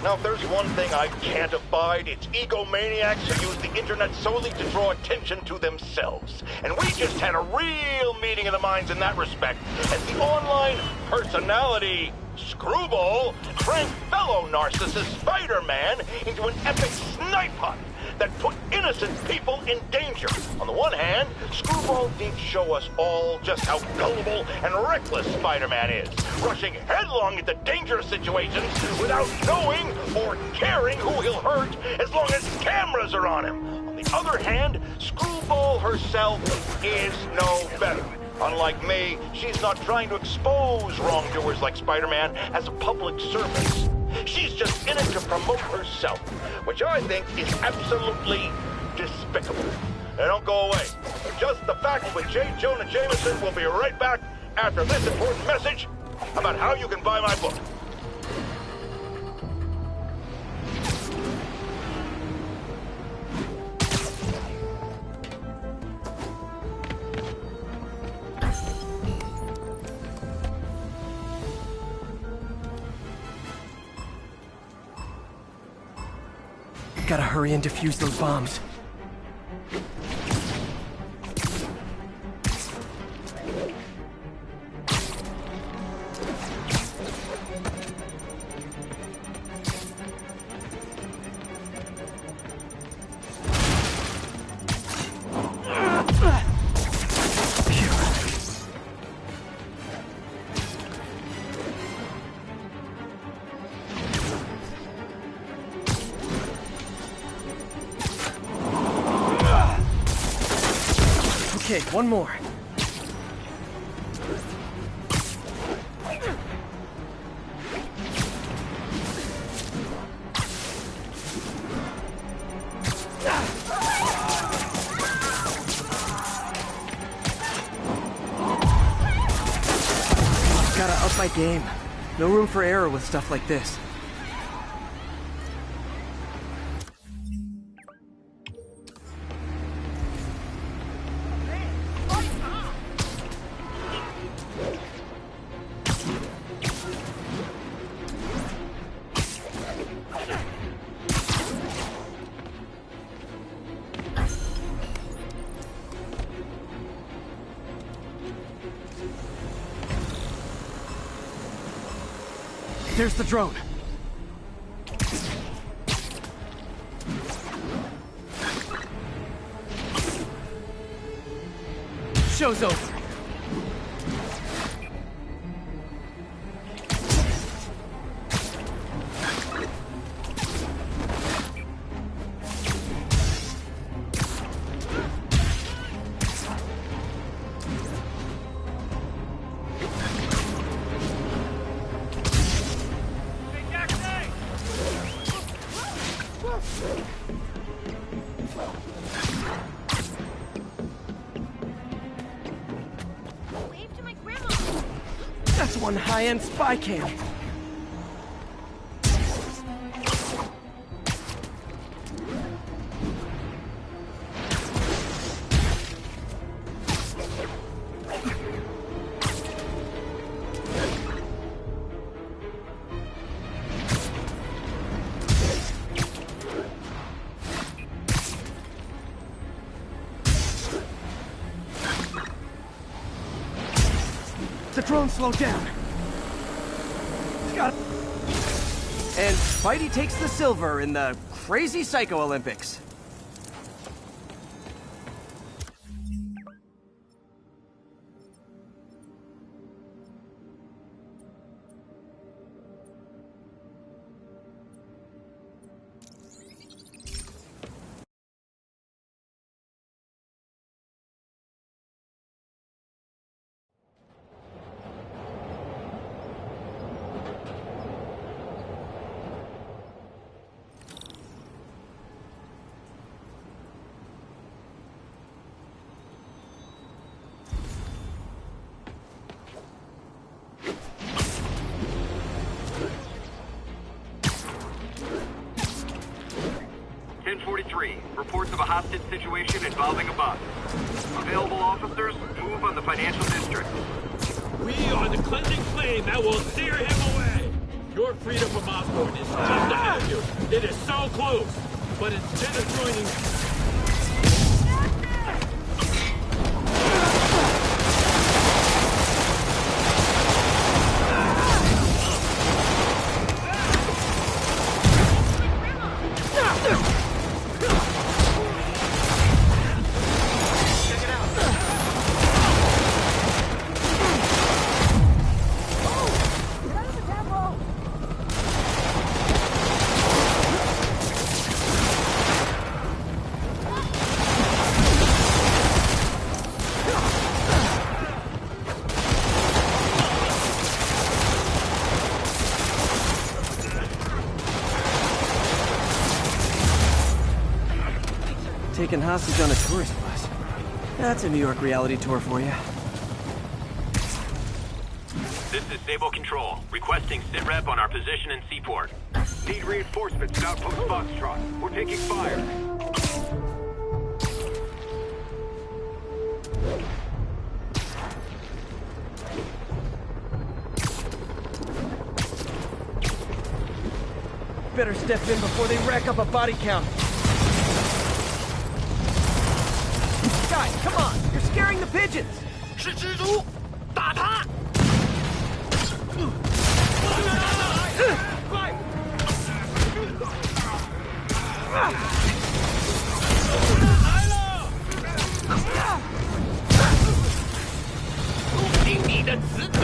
Now, if there's one thing I can't abide, it's egomaniacs who use the internet solely to draw attention to themselves. And we just had a real meeting of the minds in that respect, as the online personality Screwball drank fellow narcissist Spider Man into an epic snipe hunt that put innocent people in danger. On the one hand, Screwball did show us all just how gullible and reckless Spider-Man is, rushing headlong into dangerous situations without knowing or caring who he'll hurt as long as cameras are on him. On the other hand, Screwball herself is no better. Unlike me, she's not trying to expose wrongdoers like Spider-Man as a public service. She's just in it to promote herself, which I think is absolutely despicable. Now don't go away. Just the Facts with J. Jonah Jameson will be right back after this important message about how you can buy my book. Gotta hurry and defuse those bombs. Okay, one more. Gotta up my game. No room for error with stuff like this. There's the drone. Show's over. That's one high-end spy cam. The drone slowed down. Got it. And Spidey takes the silver in the Crazy Psycho Olympics. 3. Reports of a hostage situation involving a bus. Available officers, move on the financial district. We are the cleansing flame that will steer him away. Your freedom from Osborn is just ahead of you. It is so close. But instead of joining... Taken hostage on a tourist bus. That's a New York reality tour for you. This is Sable Control, requesting sitrep on our position in Seaport. Need reinforcements at Outpost Foxtrot. We're taking fire. Better step in before they rack up a body count. Guys, come on! You're scaring the pigeons! 是蜘蛛，打他！快！来了！入侵你的职责！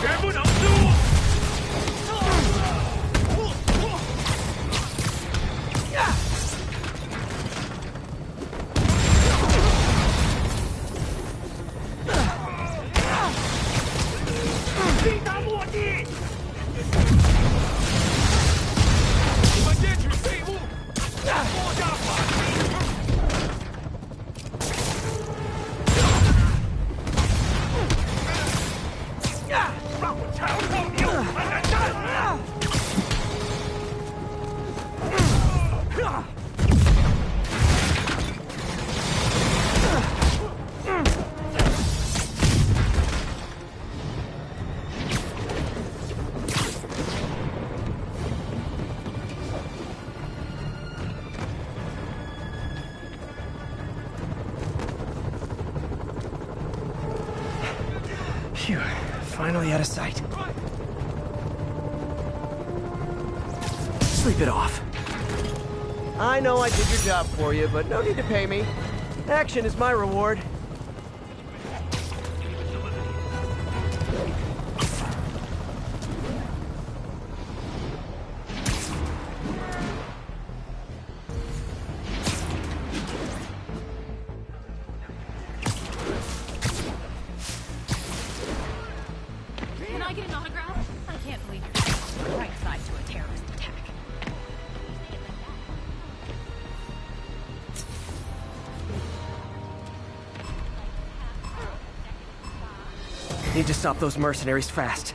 全部能输！击打落地！你们坚持废物，脱下法器！让我瞧瞧你有何难战！Phew, finally out of sight. Sleep it off. I know I did your job for you, but no need to pay me. Action is my reward. Can I get an autograph? I can't believe you're the right side to a terrorist attack. Need to stop those mercenaries fast.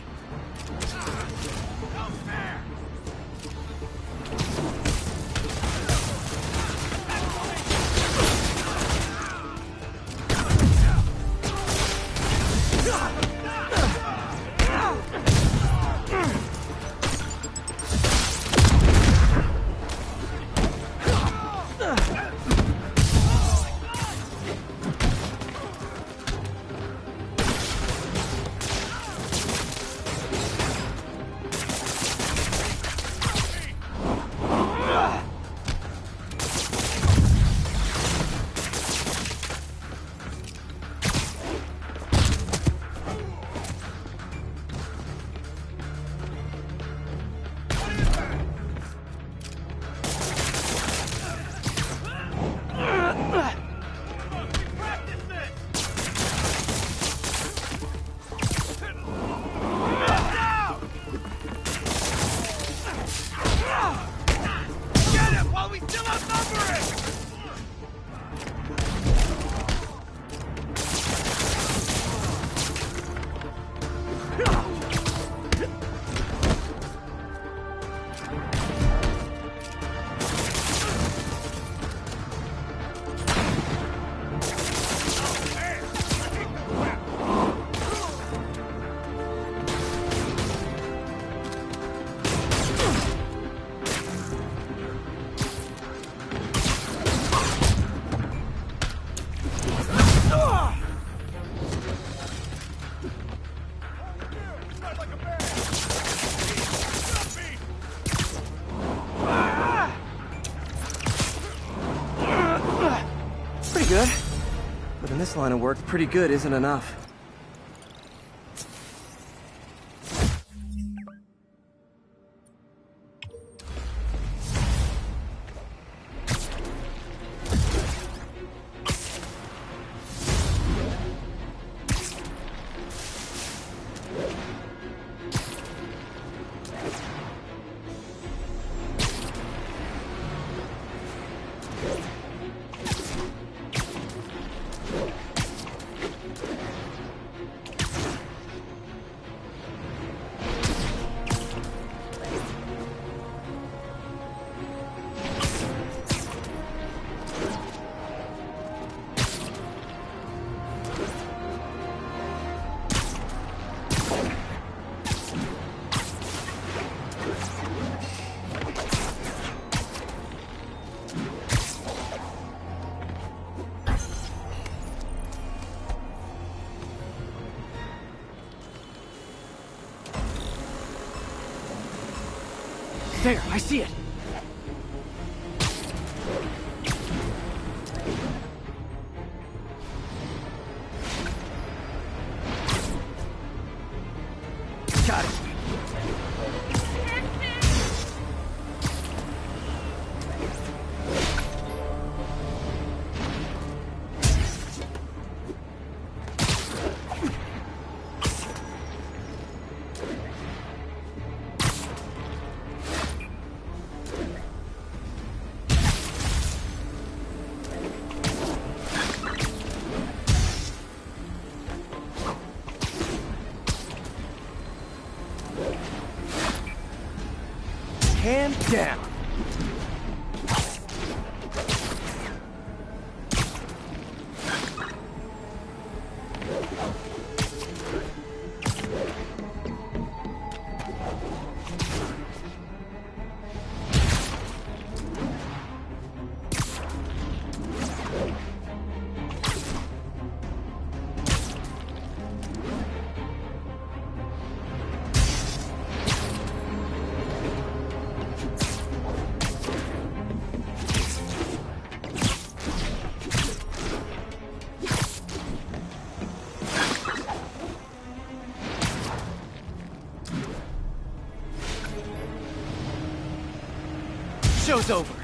good. But in this line of work, pretty good isn't enough. There, I see it. Got it. Hand down. Show's over.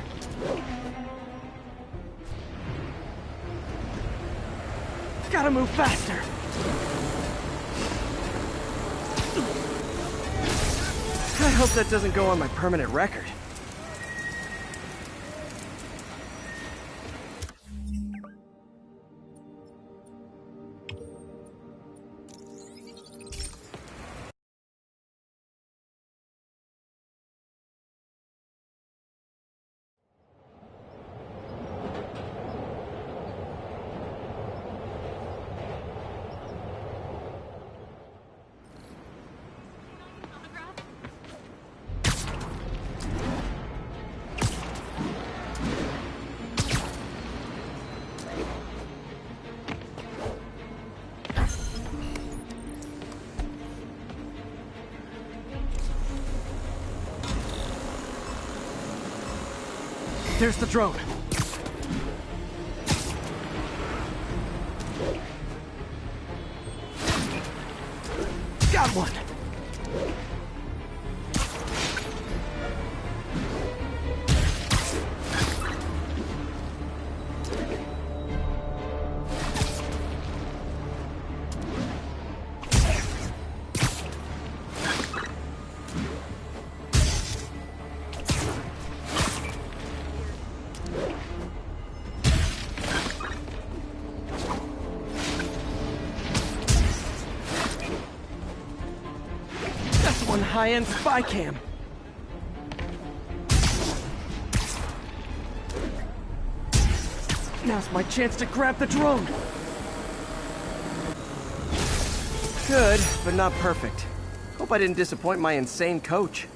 Gotta move faster. I hope that doesn't go on my permanent record. There's the drone. Got one. One high-end spy cam. Now's my chance to grab the drone. Good, but not perfect. Hope I didn't disappoint my insane coach.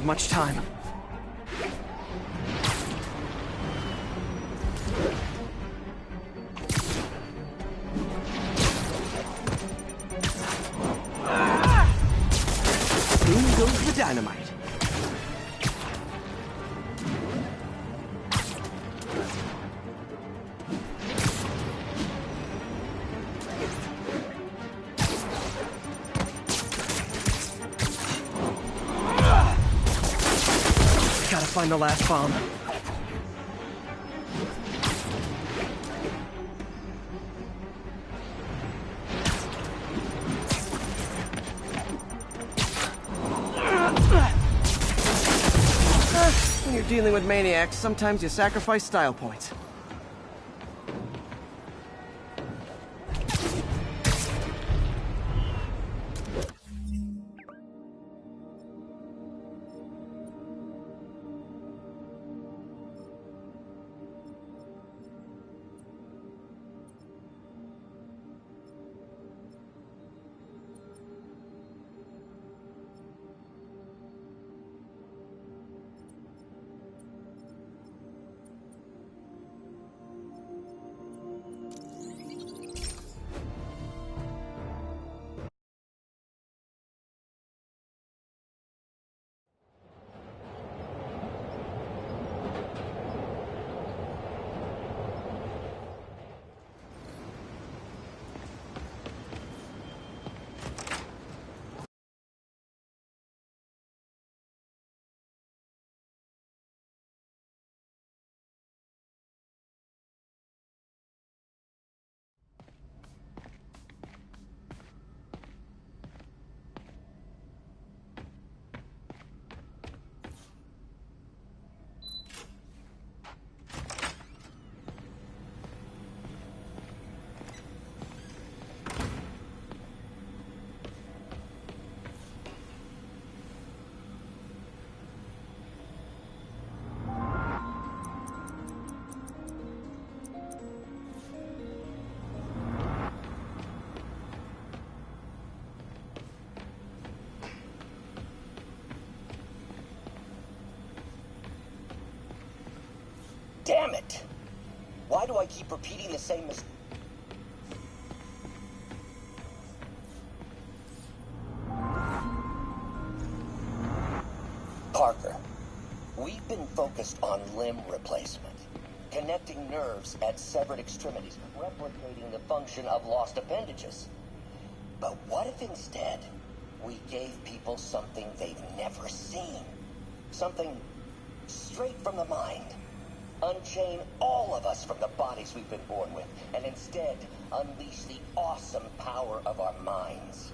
have much time. Boom goes the dynamite. Gotta find the last bomb. When you're dealing with maniacs, sometimes you sacrifice style points. Damn it! Why do I keep repeating the same mistake? Parker, we've been focused on limb replacement, connecting nerves at severed extremities, replicating the function of lost appendages. But what if instead we gave people something they've never seen? Something straight from the mind. Unchain all of us from the bodies we've been born with, and instead unleash the awesome power of our minds.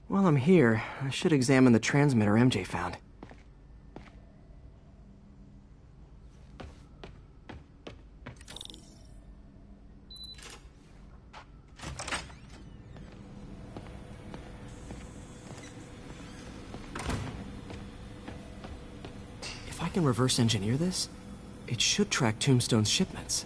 While I'm here, I should examine the transmitter MJ found. If I can reverse engineer this, it should track Tombstone's shipments.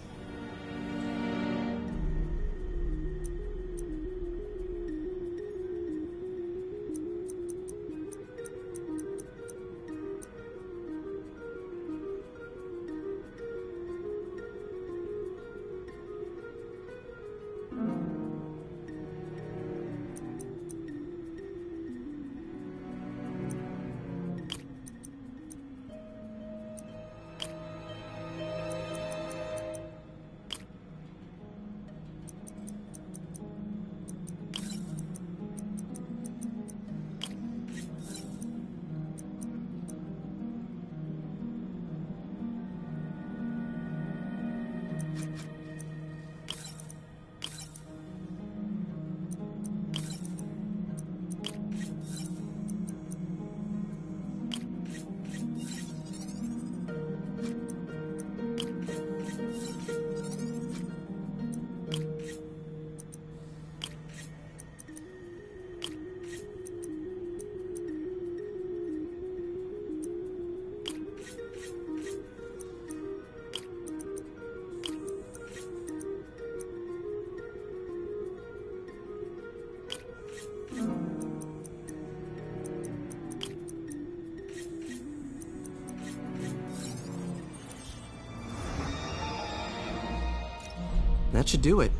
that should do it.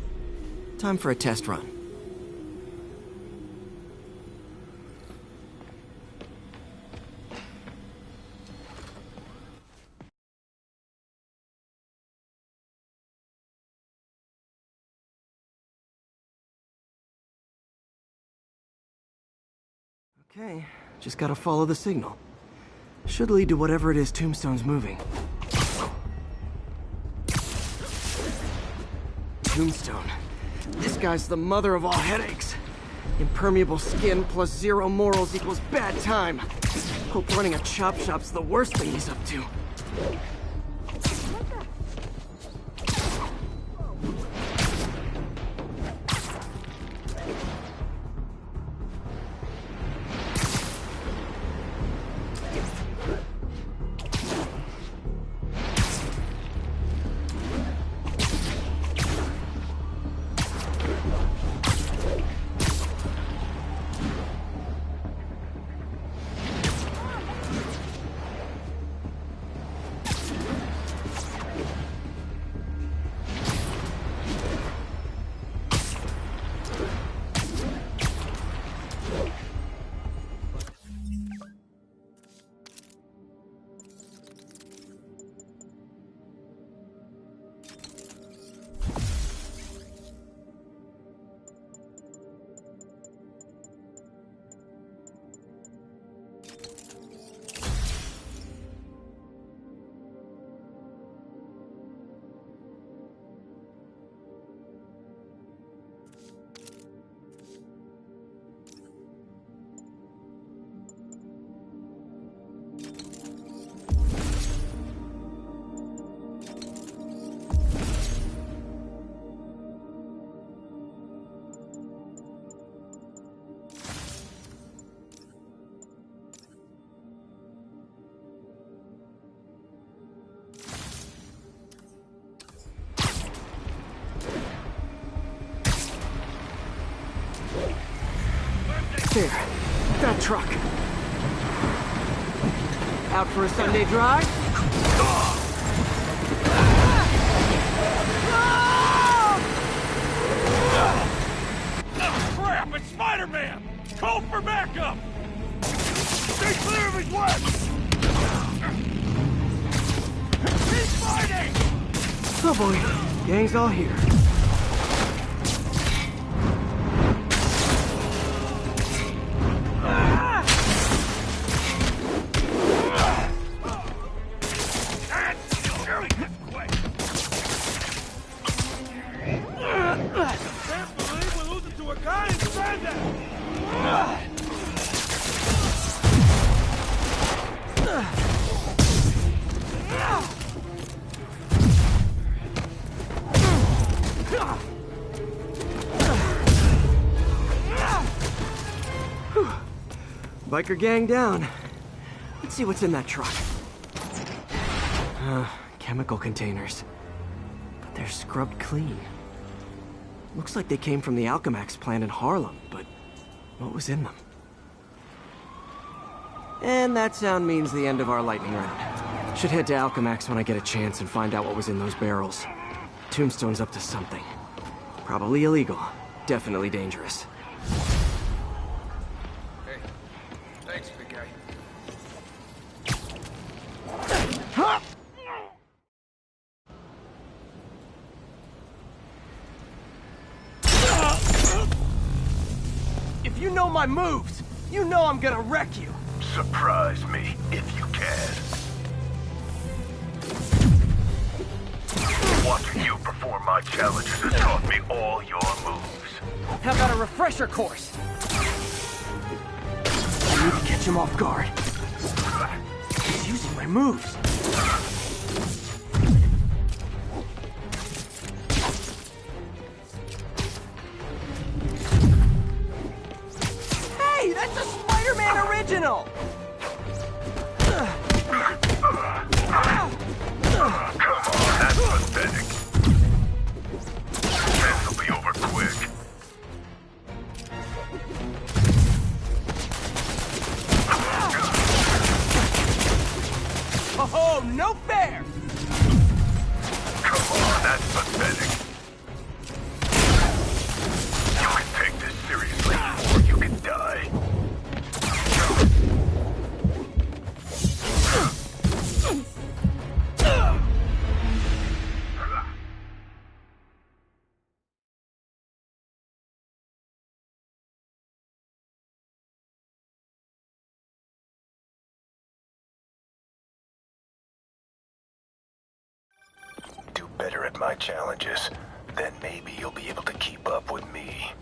Time for a test run. Okay, just gotta follow the signal. Should lead to whatever it is Tombstone's moving. Tombstone. This guy's the mother of all headaches. Impermeable skin plus 0 morals equals bad time. Hope running a chop shop's the worst thing he's up to. There, that truck. Out for a Sunday drive? Crap, it's Spider Man! Call for backup! Stay clear of his web! He's fighting! Oh boy, gang's all here. Biker gang down. Let's see what's in that truck. Chemical containers. But they're scrubbed clean. Looks like they came from the Alchemax plant in Harlem, but what was in them? And that sound means the end of our lightning round. Should head to Alchemax when I get a chance and find out what was in those barrels. Tombstone's up to something. Probably illegal. Definitely dangerous. Thanks, big guy. If you know my moves, you know I'm gonna wreck you. Surprise me, if you can. Watching you perform my challenges has taught me all your moves. How about a refresher course? I need to catch him off guard. He's using my moves. Hey, that's a Spider Man original! Come on, that's pathetic. This'll be over quick. Oh, no fair! Come on, that's pathetic. with my challenges. Then maybe you'll be able to keep up with me.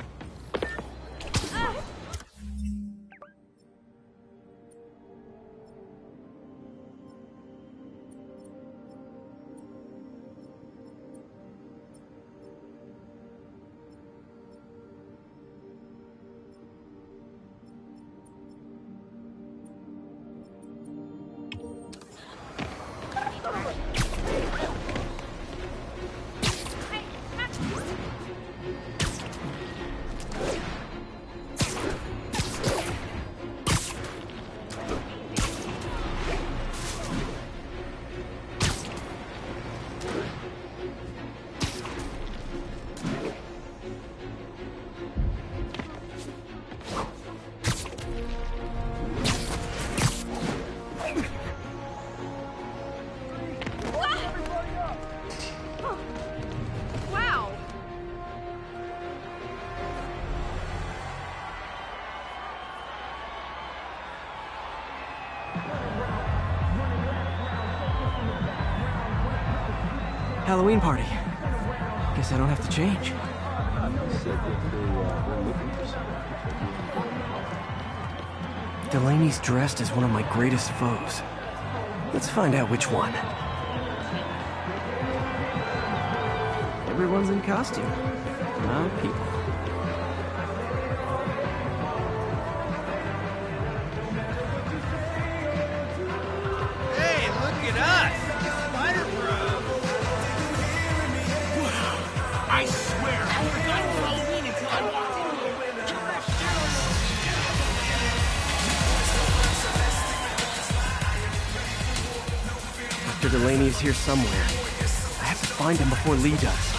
Wow! Halloween party. Guess I don't have to change. Delaney's dressed as one of my greatest foes. Let's find out which one. Everyone's in costume. Not people. Hey, look at us! Spider Bros! I swear, I forgot it was Halloween until I walked in here. Dr. Delaney is here somewhere. I have to find him before Lee does.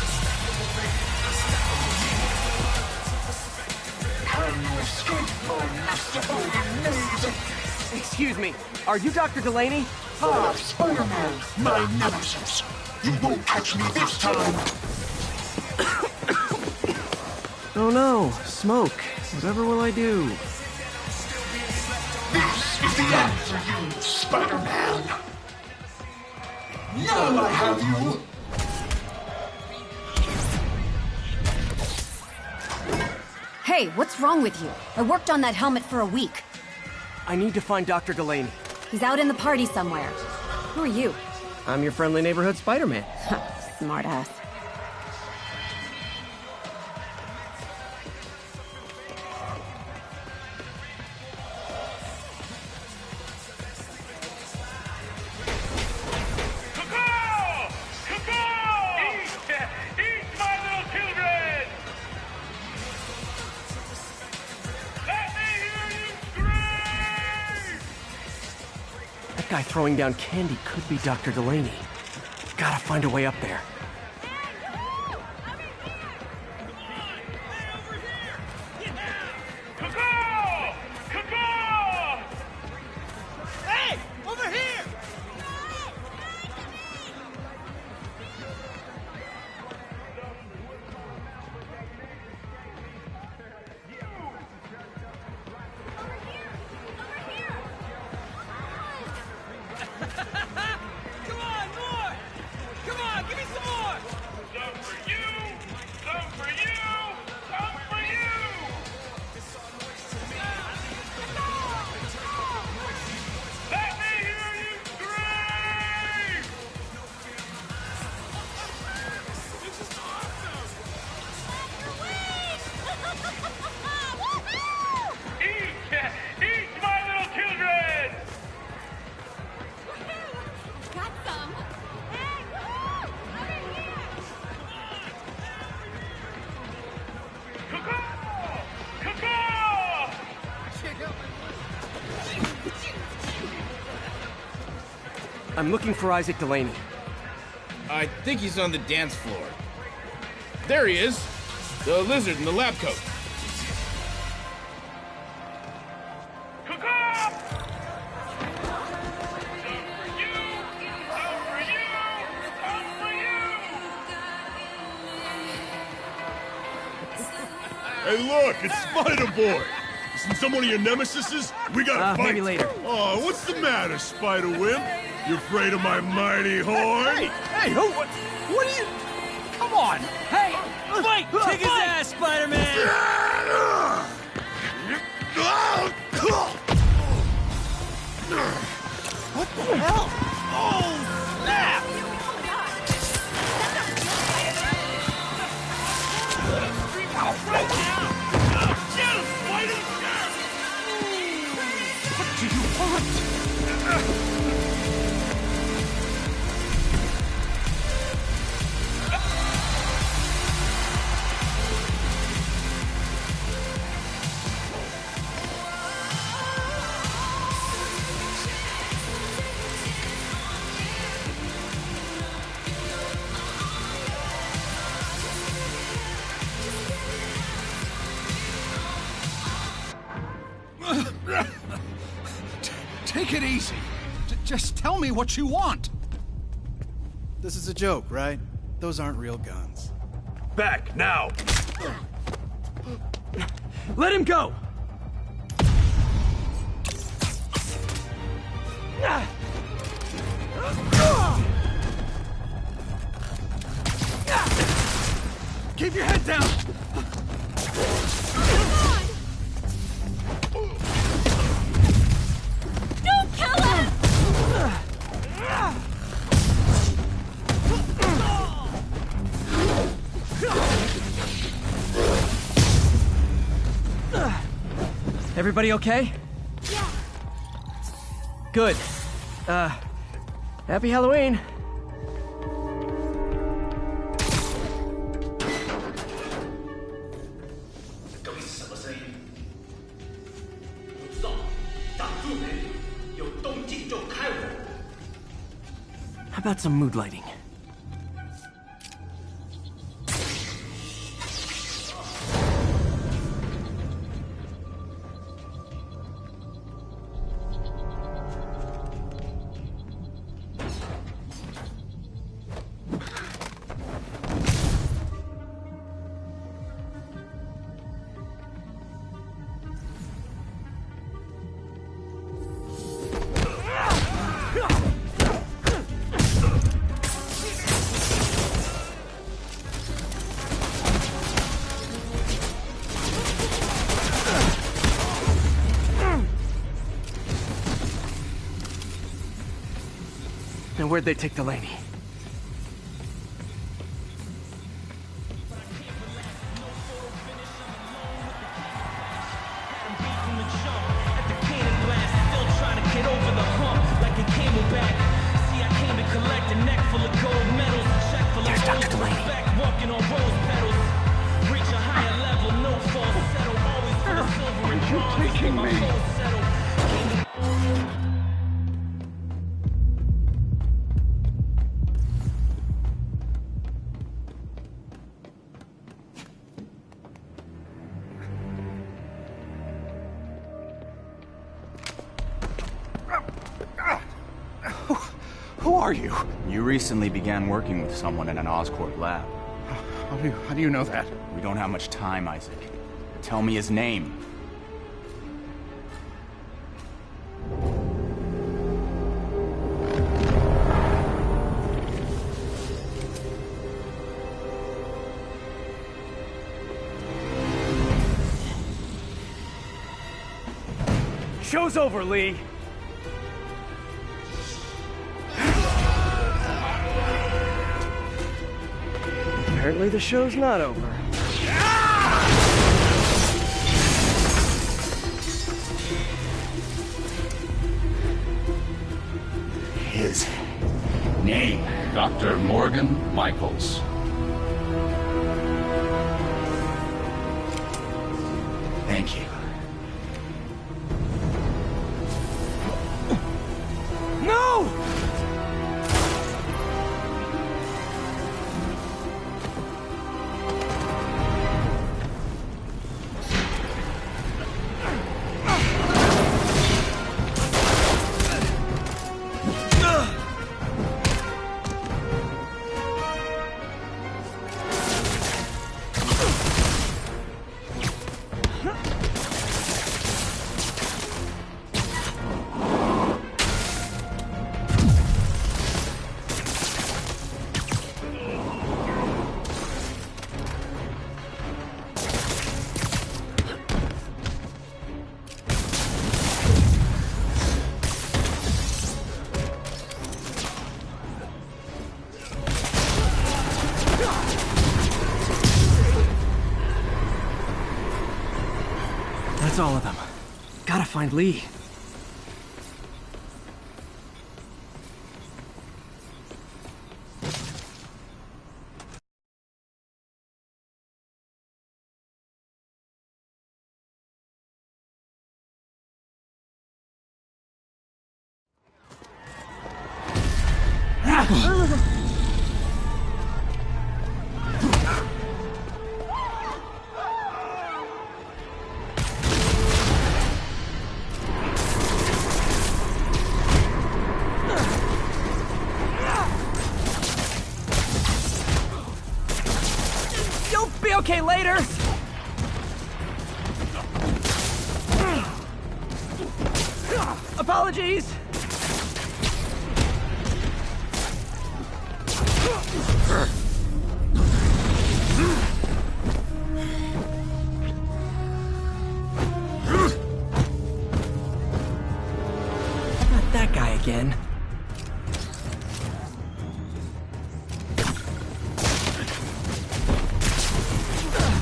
Excuse me, are you Dr. Delaney? Ah, Spider Man, my nemesis. You won't catch me this time. Oh no, smoke. Whatever will I do? This is the end for you, Spider Man. Now I have you. Hey, what's wrong with you? I worked on that helmet for a week. I need to find Dr. Delaney. He's out in the party somewhere. Who are you? I'm your friendly neighborhood Spider Man. Smartass. That guy throwing down candy could be Dr. Delaney. Gotta find a way up there. Hey, over here! Come on, more! Come on, give me some more! Some for you! Some for you! Some for you! Let me hear you scream! This is awesome! Eat, my little children! Got some! Hey! Over here! I'm looking for Isaac Delaney. I think he's on the dance floor. There he is! The lizard in the lab coat. Hey, look, it's Spider Boy. Isn't someone of your nemesises? We gotta fight. Maybe later. Oh, what's the matter, Spider Wimp? You afraid of my mighty horn? Hey, who? What are you? on! Hey! Fight! Kick his ass, Spider Man! What the hell? Oh, snap! Right now! Get him, Spidey! What do you want? Take it easy. Just tell me what you want. This is a joke, right? Those aren't real guns. Back, now! Let him go! Keep your head down! Don't kill him! Everybody okay? Yeah. Good. Happy Halloween. How about some mood lighting? Now where'd they take Delaney? There's Dr. Delaney. Are you taking me? Who are you? You recently began working with someone in an Oscorp lab. How do you know that? We don't have much time, Isaac. Tell me his name. Show's over, Lee. Apparently the show's not over. His name, Dr. Morgan Michaels. Thank you. No! That's all of them. Gotta find Lee. You'll be okay later! Apologies! Not that guy again.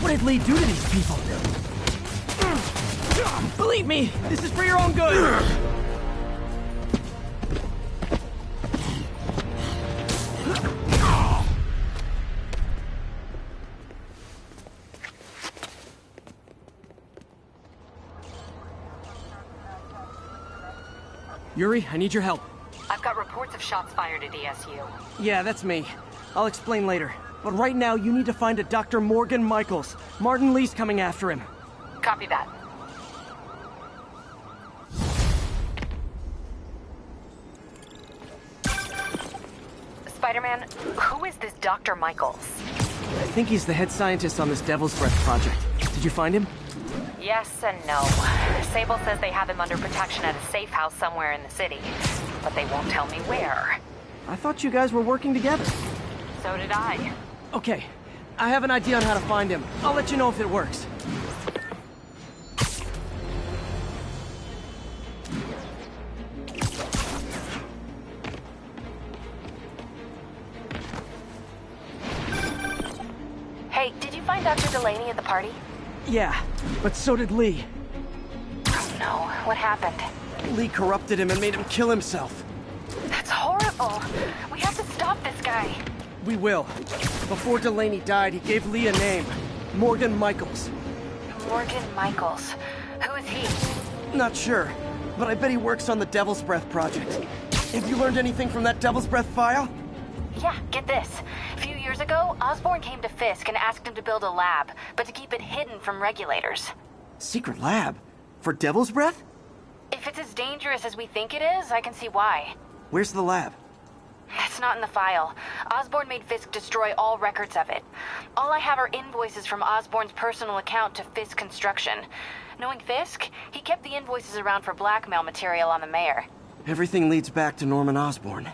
What did Lee do to these people? Believe me, this is for your own good! Yuri, I need your help. I've got reports of shots fired at ESU. Yeah, that's me. I'll explain later. But right now, you need to find a Dr. Morgan Michaels. Martin Lee's coming after him. Copy that. Spider-Man, who is this Dr. Michaels? I think he's the head scientist on this Devil's Breath project. Did you find him? Yes and no. Sable says they have him under protection at a safe house somewhere in the city, but they won't tell me where. I thought you guys were working together. So did I. Okay, I have an idea on how to find him. I'll let you know if it works. Hey, did you find Dr. Delaney at the party? Yeah, but so did Lee. Oh no, what happened? Lee corrupted him and made him kill himself. That's horrible. We have to stop this guy. We will. Before Delaney died, he gave Lee a name. Morgan Michaels. Morgan Michaels. Who is he? Not sure, but I bet he works on the Devil's Breath project. Have you learned anything from that Devil's Breath file? Yeah, get this. A few years ago, Osborn came to Fisk and asked him to build a lab, but to keep it hidden from regulators. Secret lab? For Devil's Breath? If it's as dangerous as we think it is, I can see why. Where's the lab? That's not in the file. Osborn made Fisk destroy all records of it. All I have are invoices from Osborn's personal account to Fisk Construction. Knowing Fisk, he kept the invoices around for blackmail material on the mayor. Everything leads back to Norman Osborn.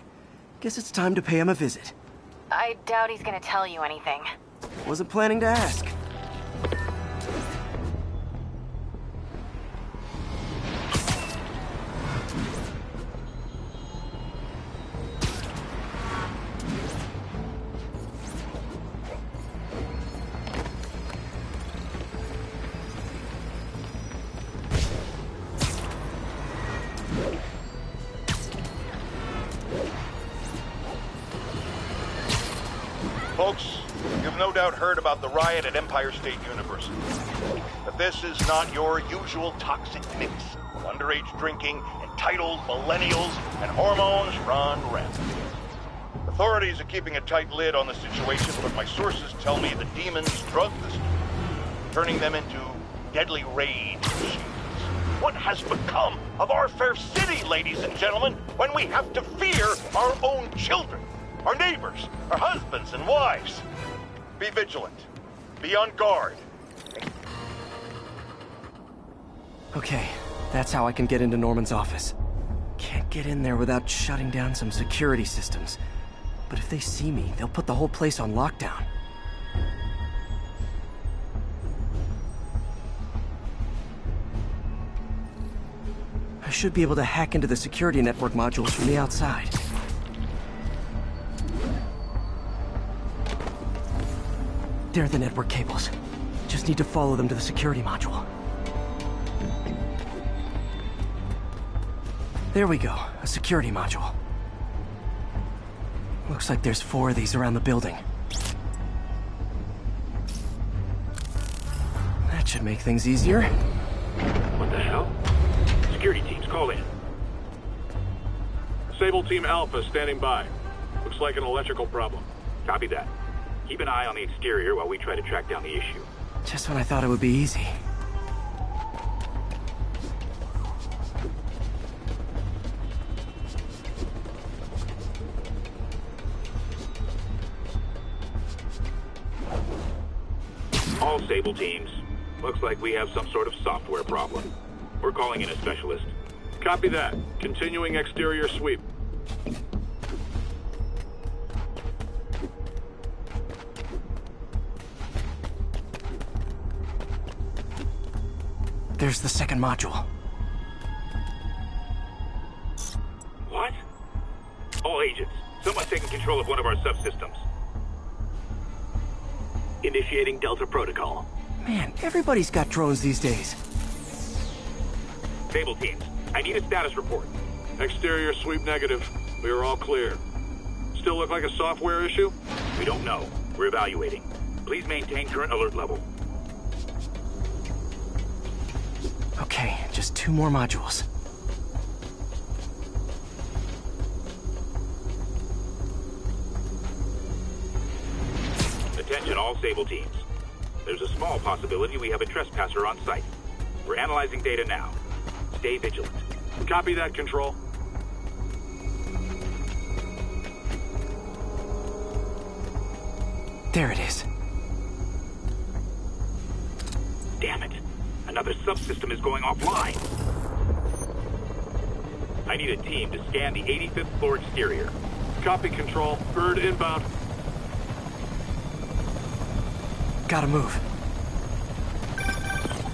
Guess it's time to pay him a visit. I doubt he's gonna tell you anything. Wasn't planning to ask. Folks, you've no doubt heard about the riot at Empire State University. But this is not your usual toxic mix of underage drinking, entitled millennials, and hormones run rampant. Authorities are keeping a tight lid on the situation, but my sources tell me the demons drug the students, turning them into deadly rage machines. What has become of our fair city, ladies and gentlemen, when we have to fear our own children? Our neighbors, our husbands and wives. Be vigilant. Be on guard. Okay, that's how I can get into Norman's office. Can't get in there without shutting down some security systems. But if they see me, they'll put the whole place on lockdown. I should be able to hack into the security network modules from the outside. They're the network cables. Just need to follow them to the security module. There we go, a security module. Looks like there's 4 of these around the building. That should make things easier. What the hell? Security teams, call in. Sable Team Alpha standing by. Looks like an electrical problem. Copy that. Keep an eye on the exterior while we try to track down the issue. Just when I thought it would be easy. All Sable teams. Looks like we have some sort of software problem. We're calling in a specialist. Copy that. Continuing exterior sweep. There's the second module. What? All agents, someone's taking control of one of our subsystems. Initiating Delta Protocol. Man, everybody's got drones these days. Sable teams, I need a status report. Exterior sweep negative. We are all clear. Still look like a software issue? We don't know. We're evaluating. Please maintain current alert level. Okay, just 2 more modules. Attention all Sable teams. There's a small possibility we have a trespasser on site. We're analyzing data now. Stay vigilant. Copy that, Control. There it is. Damn it. Another subsystem is going offline. I need a team to scan the 85th floor exterior. Copy, Control. Bird inbound. Gotta move.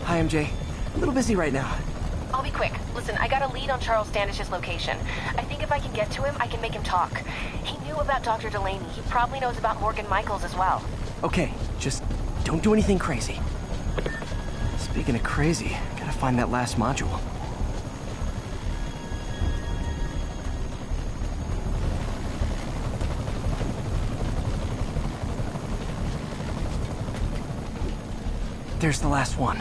Hi, MJ. A little busy right now. I'll be quick. Listen, I got a lead on Charles Standish's location. I think if I can get to him, I can make him talk. He knew about Dr. Delaney. He probably knows about Morgan Michaels as well. Okay, just don't do anything crazy. Speaking of crazy, gotta find that last module. There's the last one.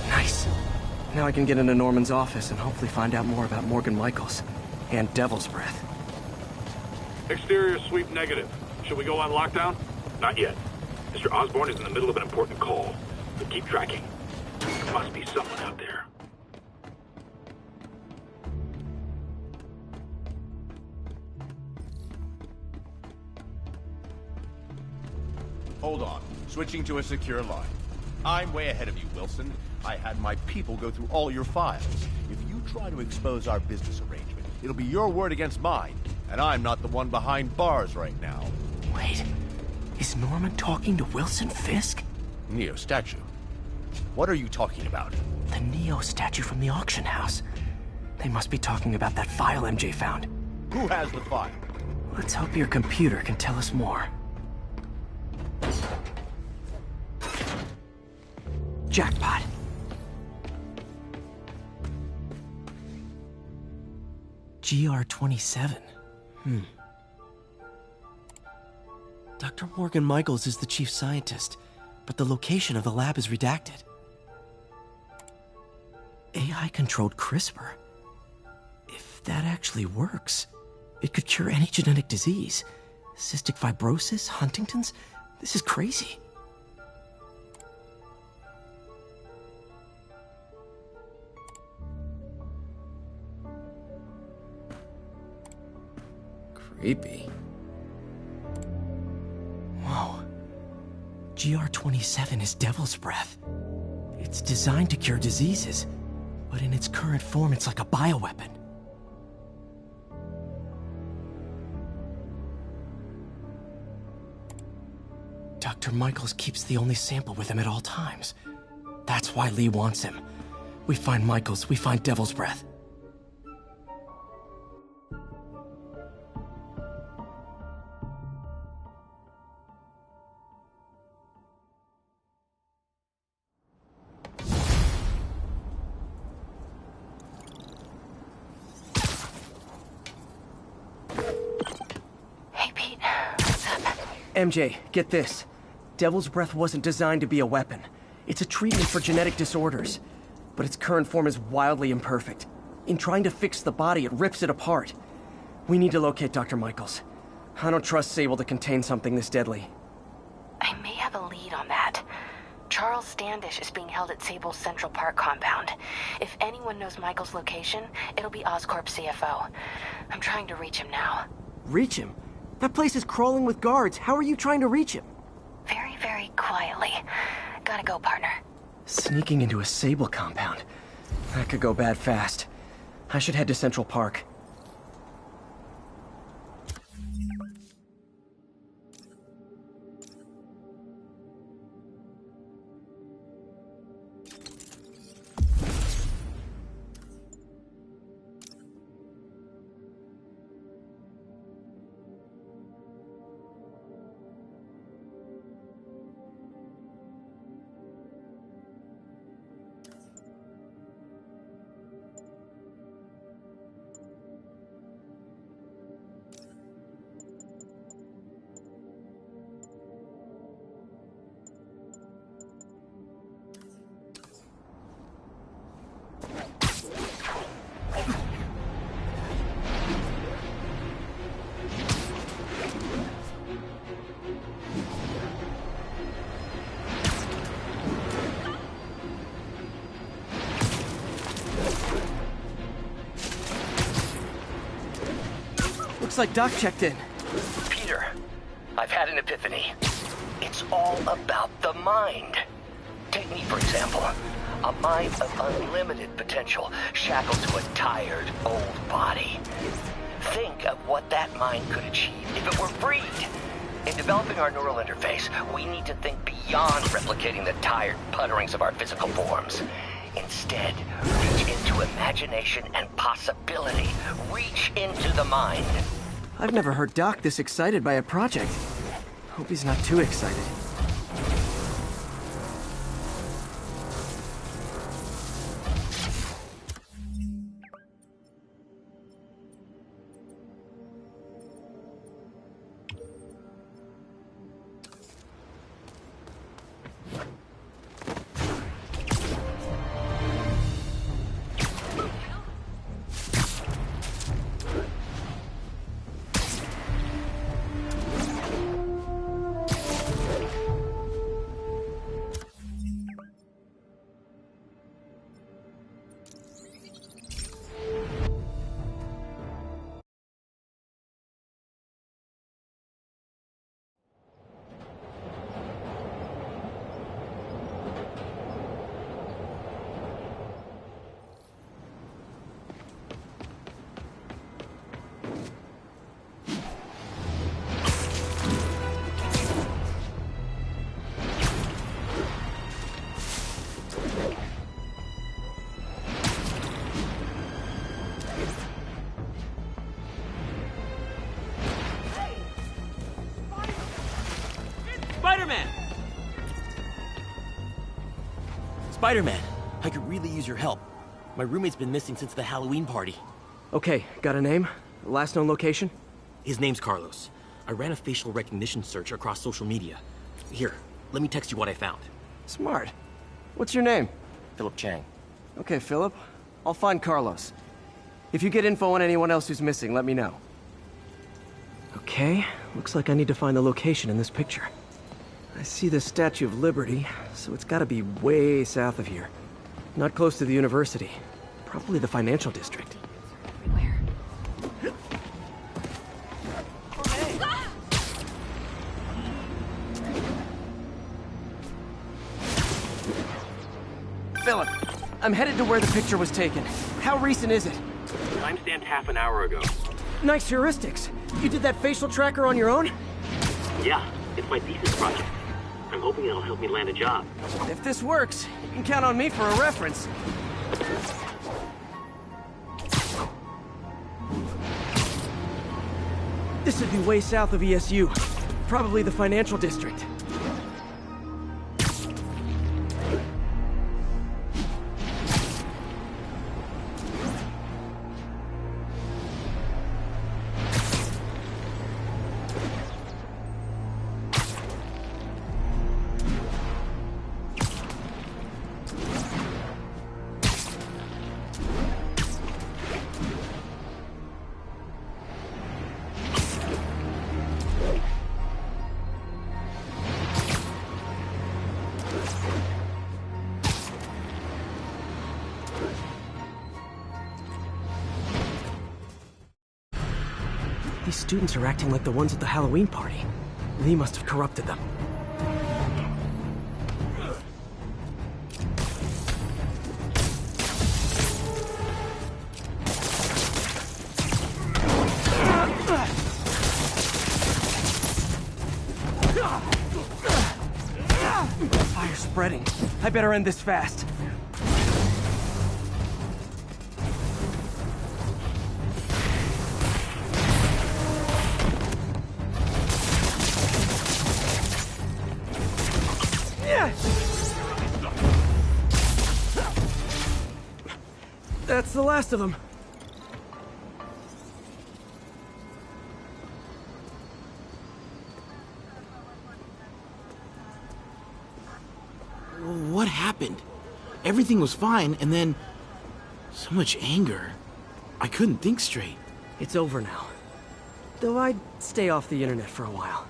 Nice. Now I can get into Norman's office and hopefully find out more about Morgan Michaels and Devil's Breath. Exterior sweep negative. Should we go on lockdown? Not yet. Mr. Osborn is in the middle of an important call. But keep tracking. There must be someone out there. Hold on. Switching to a secure line. I'm way ahead of you, Wilson. I had my people go through all your files. If you try to expose our business arrangement, it'll be your word against mine. And I'm not the one behind bars right now. Wait, is Norman talking to Wilson Fisk? Neo statue. What are you talking about? The Neo statue from the auction house. They must be talking about that file MJ found. Who has the file? Let's hope your computer can tell us more. Jackpot. GR-27. Dr. Morgan Michaels is the chief scientist, but the location of the lab is redacted. AI-controlled CRISPR. If that actually works, it could cure any genetic disease. Cystic fibrosis, Huntington's. This is crazy. Creepy. Whoa. GR-27 is Devil's Breath. It's designed to cure diseases, but in its current form, it's like a bioweapon. Dr. Michaels keeps the only sample with him at all times. That's why Lee wants him. We find Michaels, we find Devil's Breath. MJ, get this. Devil's Breath wasn't designed to be a weapon. It's a treatment for genetic disorders. But its current form is wildly imperfect. In trying to fix the body, it rips it apart. We need to locate Dr. Michaels. I don't trust Sable to contain something this deadly. I may have a lead on that. Charles Standish is being held at Sable's Central Park compound. If anyone knows Michael's location, it'll be Oscorp's CFO. I'm trying to reach him now. Reach him? That place is crawling with guards. How are you trying to reach him? Very, very quietly. Gotta go, partner. Sneaking into a Sable compound. That could go bad fast. I should head to Central Park. Looks like Doc checked in. Peter, I've had an epiphany. It's all about the mind. Take me, for example. A mind of unlimited potential, shackled to a tired, old body. Think of what that mind could achieve if it were freed. In developing our neural interface, we need to think beyond replicating the tired putterings of our physical forms. Instead, reach into imagination and possibility. Reach into the mind. I've never heard Doc this excited by a project. Hope he's not too excited. Spider Man, I could really use your help. My roommate's been missing since the Halloween party. Okay, got a name? Last known location? His name's Carlos. I ran a facial recognition search across social media. Here, let me text you what I found. Smart. What's your name? Philip Chang. Okay, Philip. I'll find Carlos. If you get info on anyone else who's missing, let me know. Okay, looks like I need to find the location in this picture. I see the Statue of Liberty, so it's gotta be way south of here. Not close to the university. Probably the financial district. Philip, I'm headed to where the picture was taken. How recent is it? Timestamped half an hour ago. Nice heuristics. You did that facial tracker on your own? Yeah, it's my thesis project. I'm hoping it'll help me land a job. If this works, you can count on me for a reference. This would be way south of ESU. Probably the financial district. These students are acting like the ones at the Halloween party. Lee must have corrupted them. Fire's spreading. I better end this fast. That's the last of them. What happened? Everything was fine, and then so much anger. I couldn't think straight. It's over now. Though I'd stay off the internet for a while.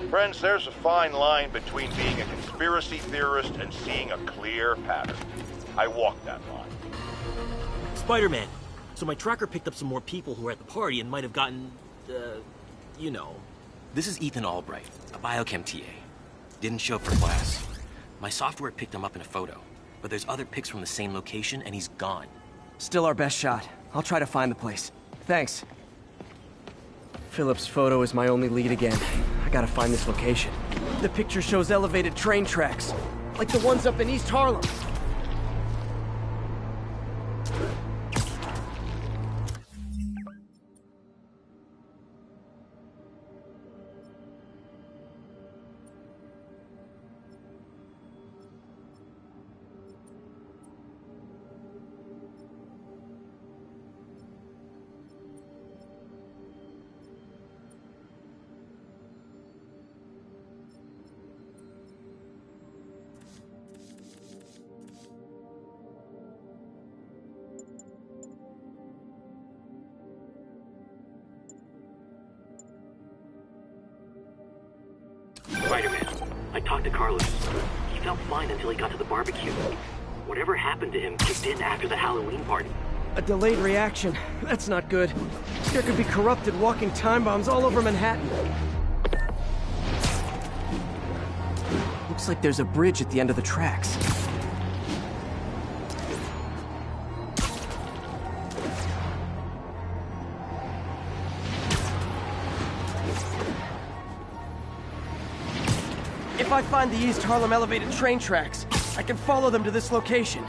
Friends, there's a fine line between being a conspiracy theorist and seeing a clear pattern. I walk that line. Spider Man. So my tracker picked up some more people who were at the party and might have gotten, you know. This is Ethan Albright, a biochem TA. Didn't show up for class. My software picked him up in a photo, but there's other pics from the same location and he's gone. Still our best shot. I'll try to find the place. Thanks. Philip's photo is my only lead again. I gotta find this location. The picture shows elevated train tracks, like the ones up in East Harlem. Spider-Man, I talked to Carlos. He felt fine until he got to the barbecue. Whatever happened to him kicked in after the Halloween party. A delayed reaction. That's not good. There could be corrupted walking time bombs all over Manhattan. Looks like there's a bridge at the end of the tracks. If I find the East Harlem elevated train tracks, I can follow them to this location.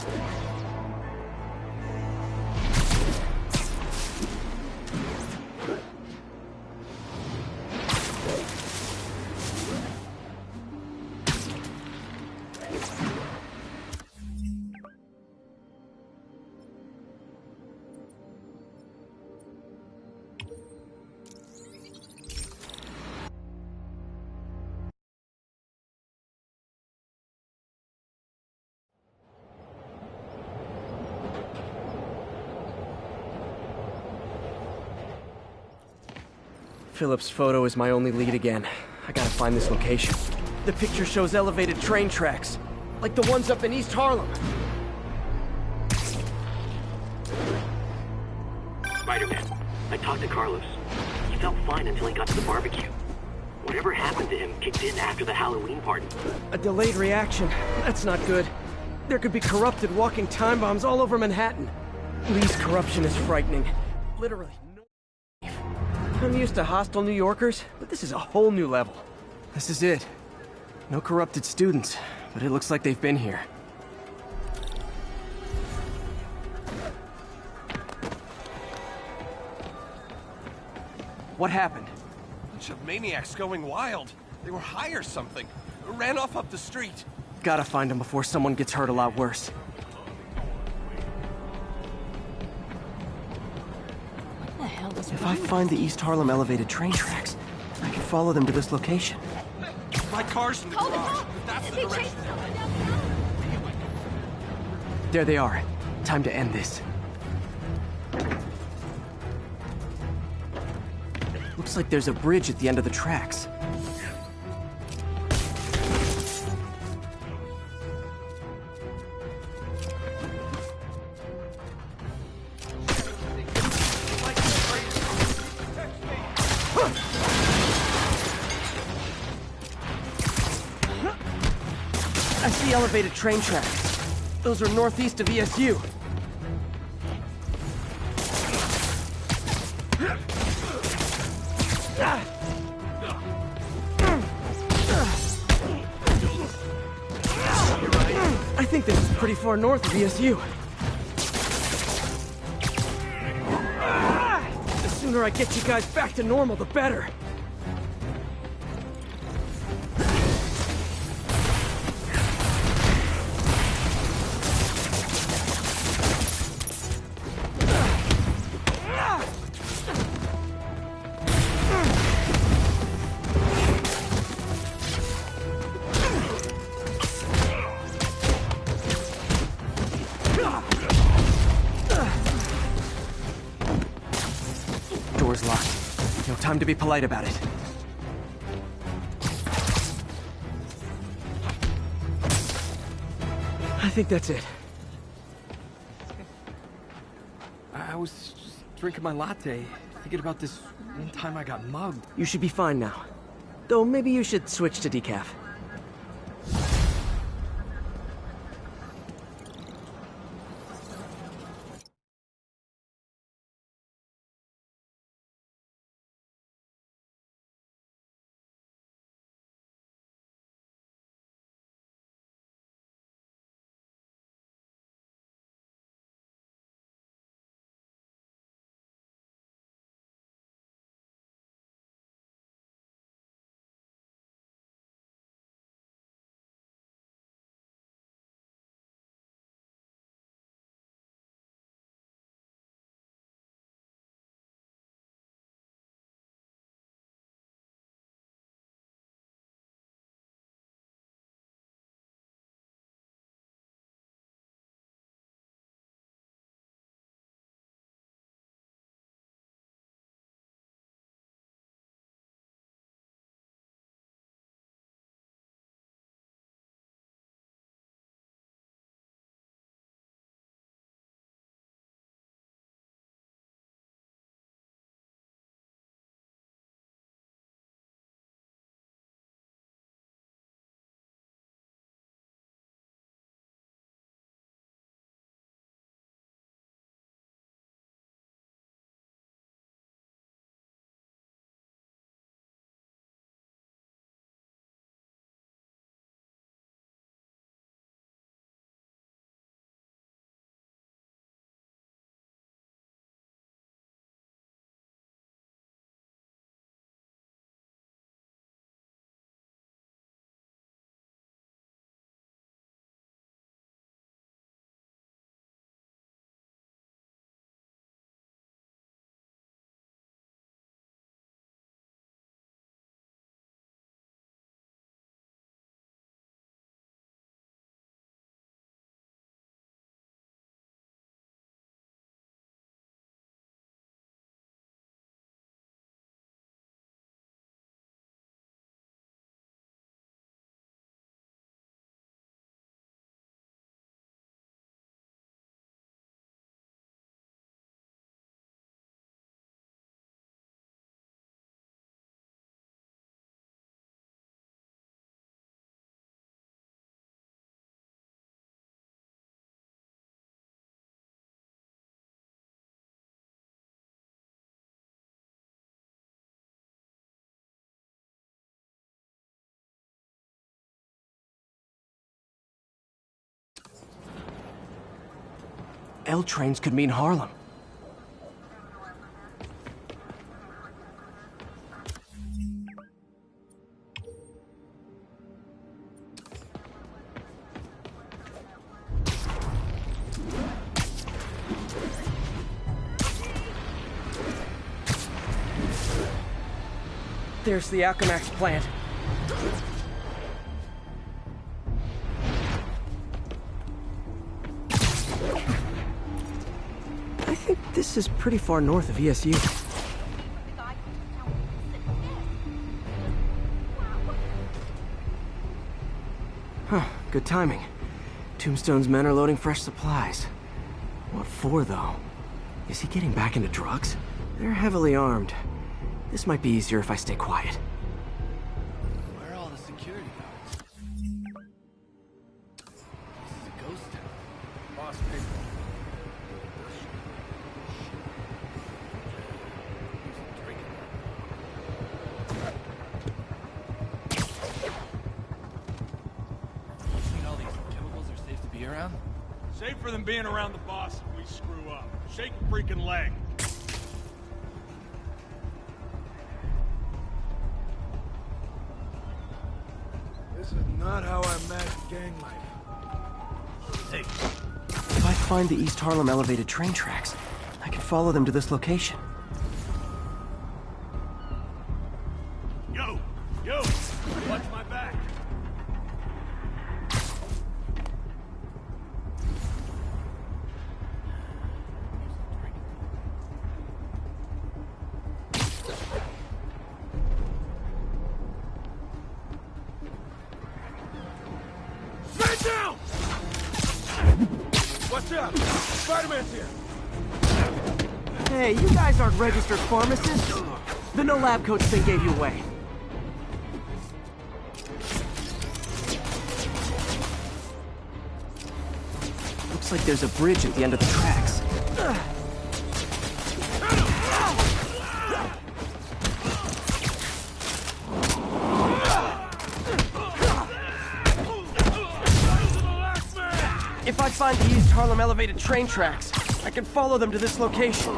Philip's photo is my only lead again. I gotta find this location. The picture shows elevated train tracks, like the ones up in East Harlem. Spider-Man, I talked to Carlos. He felt fine until he got to the barbecue. Whatever happened to him kicked in after the Halloween party. A delayed reaction. That's not good. There could be corrupted walking time bombs all over Manhattan. Lee's corruption is frightening. Literally no. I'm used to hostile New Yorkers, but this is a whole new level. This is it. No corrupted students, but it looks like they've been here. What happened? Bunch of maniacs going wild. They were high or something. Ran off up the street. Gotta find them before someone gets hurt a lot worse. What the hell is If I find the East Harlem elevated train tracks, I can follow them to this location. My car's in the garage. That's the direction. There they are. Time to end this. Looks like there's a bridge at the end of the tracks. I see elevated train tracks. Those are northeast of ESU. I think this is pretty far north of ESU. The sooner I get you guys back to normal, the better. Door's locked. No time to be polite about it. I think that's it. I was just drinking my latte, thinking about this one time I got mugged. You should be fine now. Though maybe you should switch to decaf. L trains could mean Harlem. There's the Alchemax plant. I think this is pretty far north of ESU. Huh, good timing. Tombstone's men are loading fresh supplies. What for, though? Is he getting back into drugs? They're heavily armed. This might be easier if I stay quiet. Where are all the security guards? This is a ghost town. Boss people. You think all these chemicals are safe to be around? Safer than being around the boss if we screw up. Shake a freaking leg. This is not how I imagined gang life. Hey, if I find the East Harlem elevated train tracks, I can follow them to this location. Yo! Watch my back! Stand down! What's up? Spider Man's here! Hey, you guys aren't registered pharmacists. The no lab coats thing gave you away. Looks like there's a bridge at the end of the tracks. If I find the East Harlem elevated train tracks, I can follow them to this location.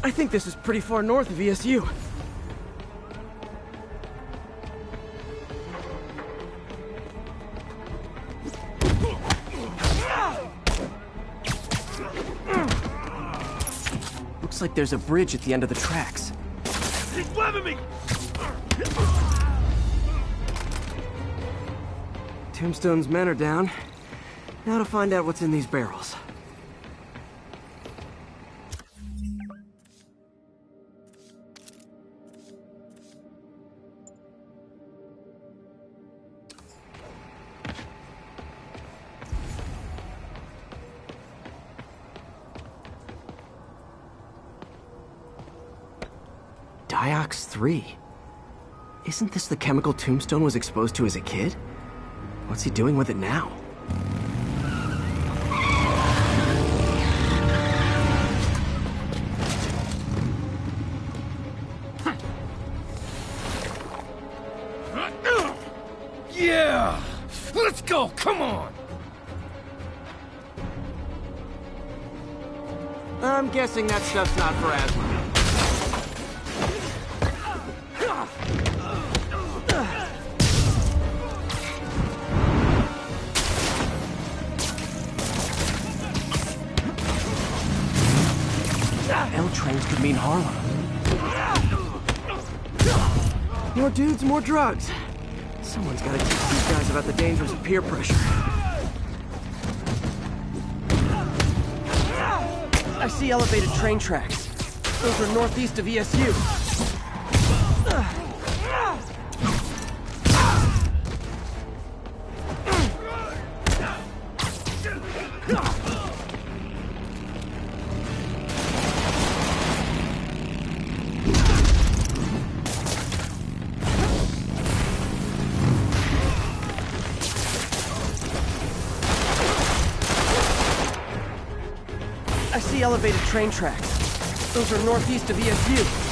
I think this is pretty far north of ESU. Looks like there's a bridge at the end of the tracks. He's blabbing me! Tombstone's men are down. Now to find out what's in these barrels. Diox 3. Isn't this the chemical Tombstone was exposed to as a kid? What's he doing with it now? Yeah! Let's go! Come on! I'm guessing that stuff's not for asthma. L trains could mean Harlem. More dudes, more drugs. Someone's gotta teach these guys about the dangers of peer pressure. I see elevated train tracks. Those are northeast of ESU. I see elevated train tracks. Those are northeast of ESU.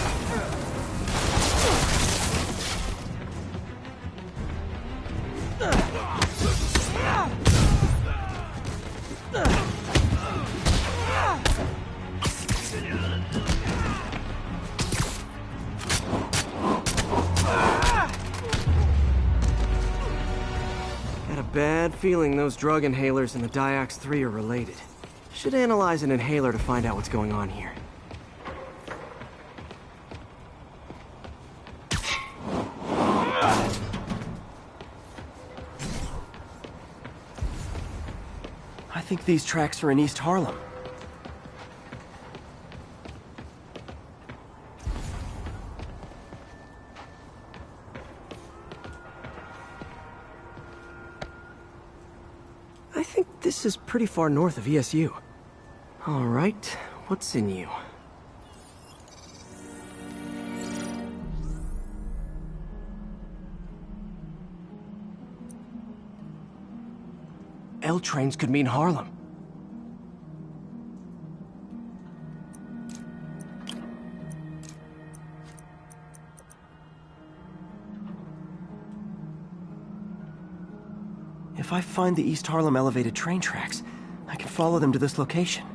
Bad feeling those drug inhalers and the Diox 3 are related. Should analyze an inhaler to find out what's going on here. I think these tracks are in East Harlem. I think this is pretty far north of ESU. All right, what's in you? L trains could mean Harlem. If I find the East Harlem elevated train tracks, I can follow them to this location.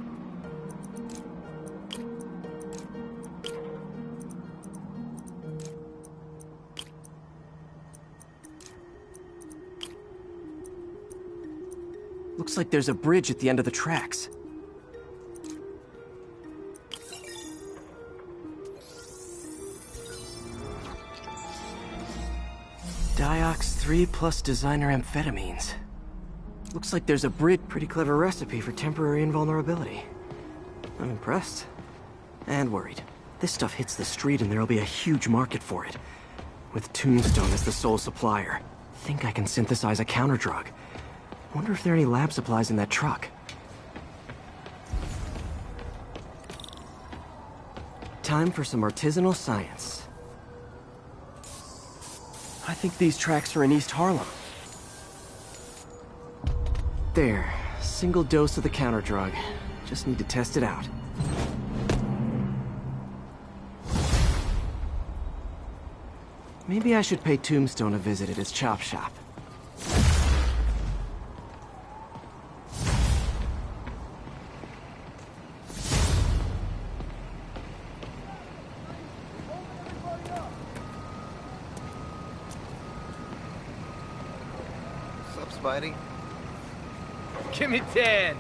Looks like there's a bridge at the end of the tracks. Diox 3 plus designer amphetamines. Looks like there's a bridge. Pretty clever recipe for temporary invulnerability. I'm impressed. And worried. This stuff hits the street and there'll be a huge market for it. With Tombstone as the sole supplier. Think I can synthesize a counterdrug. Wonder if there are any lab supplies in that truck. Time for some artisanal science. I think these tracks are in East Harlem. There. Single dose of the counterdrug. Just need to test it out. Maybe I should pay Tombstone a visit at his chop shop. What's up, Spidey? Give me 10.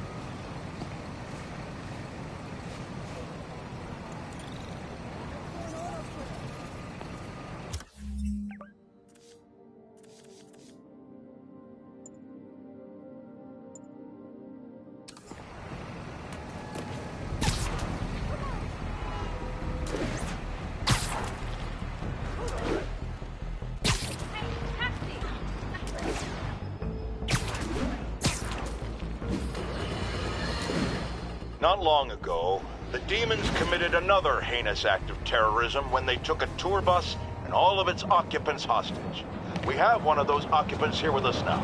Not long ago, the demons committed another heinous act of terrorism when they took a tour bus and all of its occupants hostage. We have one of those occupants here with us now,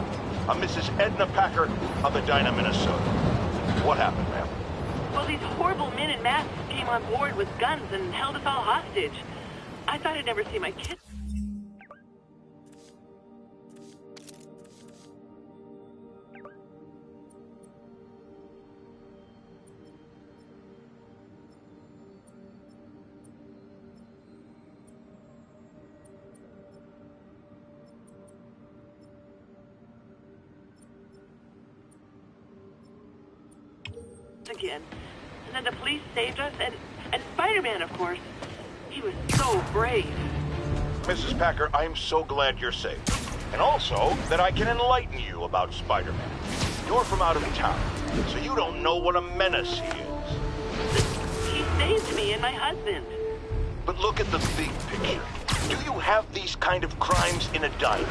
a Mrs. Edna Packer of Edina, Minnesota. What happened, ma'am? Well, these horrible men in masks came on board with guns and held us all hostage. I thought I'd never see my kids. Again. And then the police saved us, and Spider Man, of course. He was so brave. Mrs. Packer, I'm so glad you're safe. And also, that I can enlighten you about Spider Man. You're from out of town, so you don't know what a menace he is. He saved me and my husband. But look at the big picture. Do you have these kind of crimes in Edina?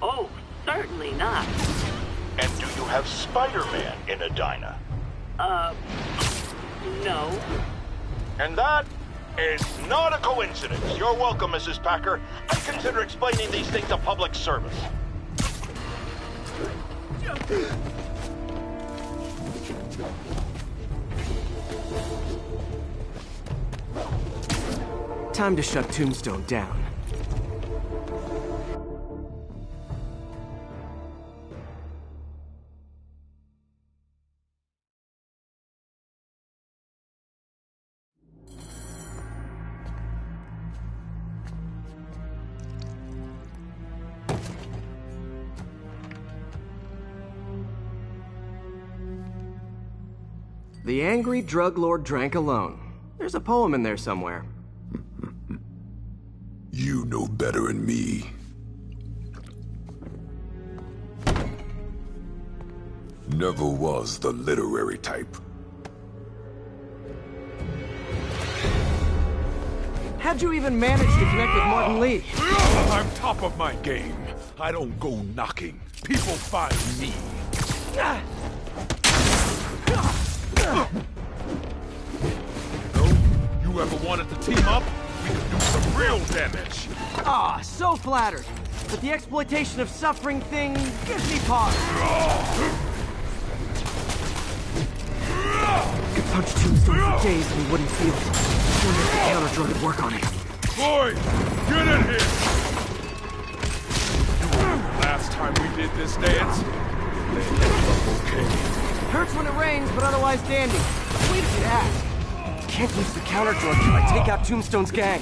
Oh, certainly not. And do you have Spider Man in Edina? No. And that is not a coincidence. You're welcome, Mrs. Packer. I consider explaining these things a public service. Time to shut Tombstone down. The angry drug lord drank alone. There's a poem in there somewhere. You know better than me. Never was the literary type. How'd you even manage to connect with Martin Lee? I'm top of my game. I don't go knocking. People find me. You ever wanted to team up? We could do some real damage. Ah, so flattered. But the exploitation of suffering thing gives me pause. Could punch Tombstone for days and he wouldn't feel it. Sure make the counter drug would work on him. Boy, get in here! You remember last time we did this dance? They ended up okay. Hurts when it rains, but otherwise dandy. Wait a that. Can't use the counter drug till I take out Tombstone's gang.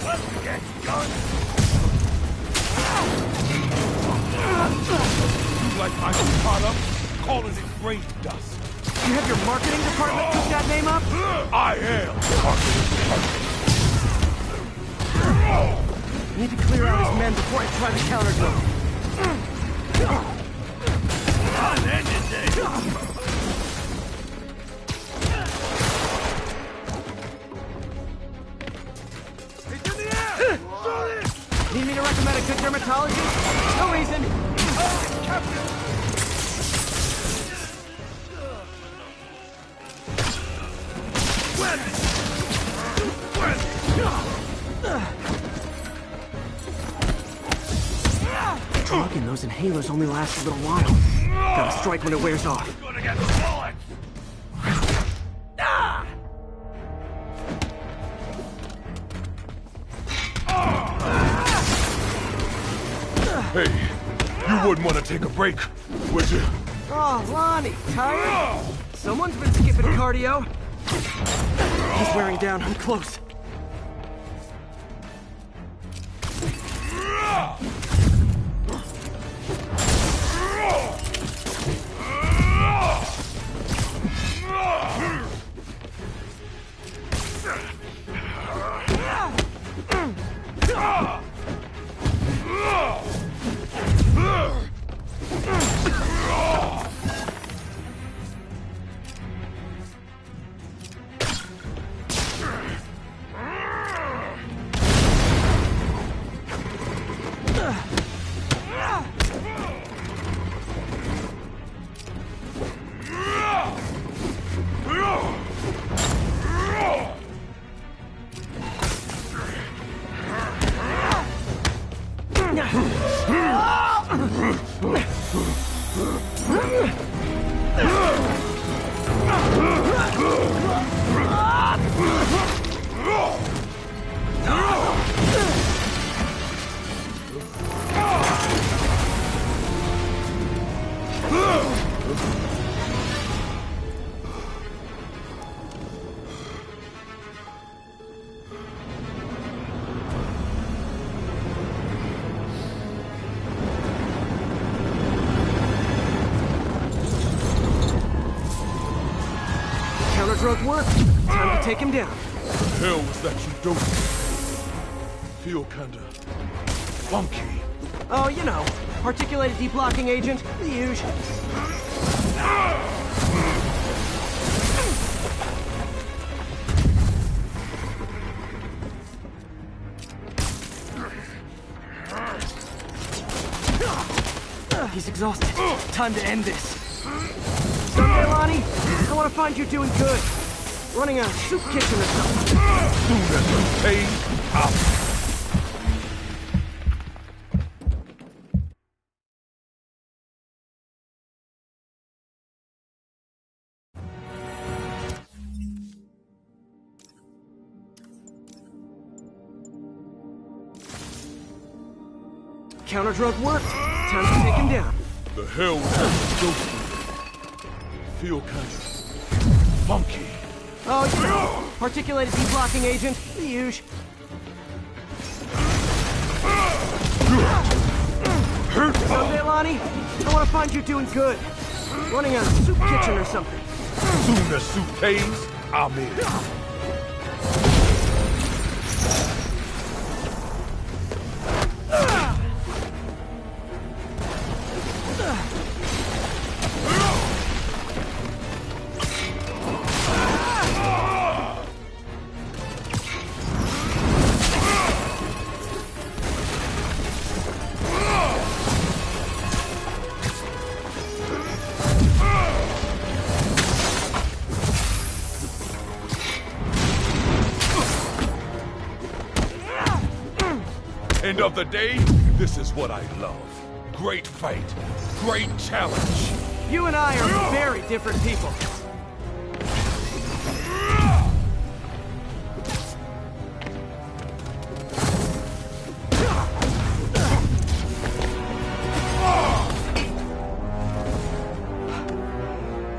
Let's get going! You like my caught up? Calling it brain dust. You have your marketing department cook that name up? I am marketing. Need to clear out his men before I try the counter drug. Need me to recommend a good dermatologist? No reason. Captain! Drug and those inhalers only last a little while. Gotta strike when it wears off. Gonna get bullets! Hey, you wouldn't want to take a break, would you? Oh, Lonnie, tired? Someone's been skipping cardio. He's wearing down. I'm close. Drug work. Time to take him down. The hell was that you doing? Feel kinda funky. Oh, you know, articulated deblocking agent, the usual. He's exhausted. Time to end this. Someday, Lonnie, I want to find you doing good. Running a soup kitchen or something. Soon as you're paid, I'll... Counter-drug worked. Time to take him down. The hell with that ghost? Feel kind of funky. Oh, yeah. Articulated deblocking agent. The usual. Someday, Lonnie, I want to find you doing good. Running a soup kitchen or something. Soon as soup pays, I'm in. End of the day, this is what I love. Great fight, great challenge. You and I are very different people.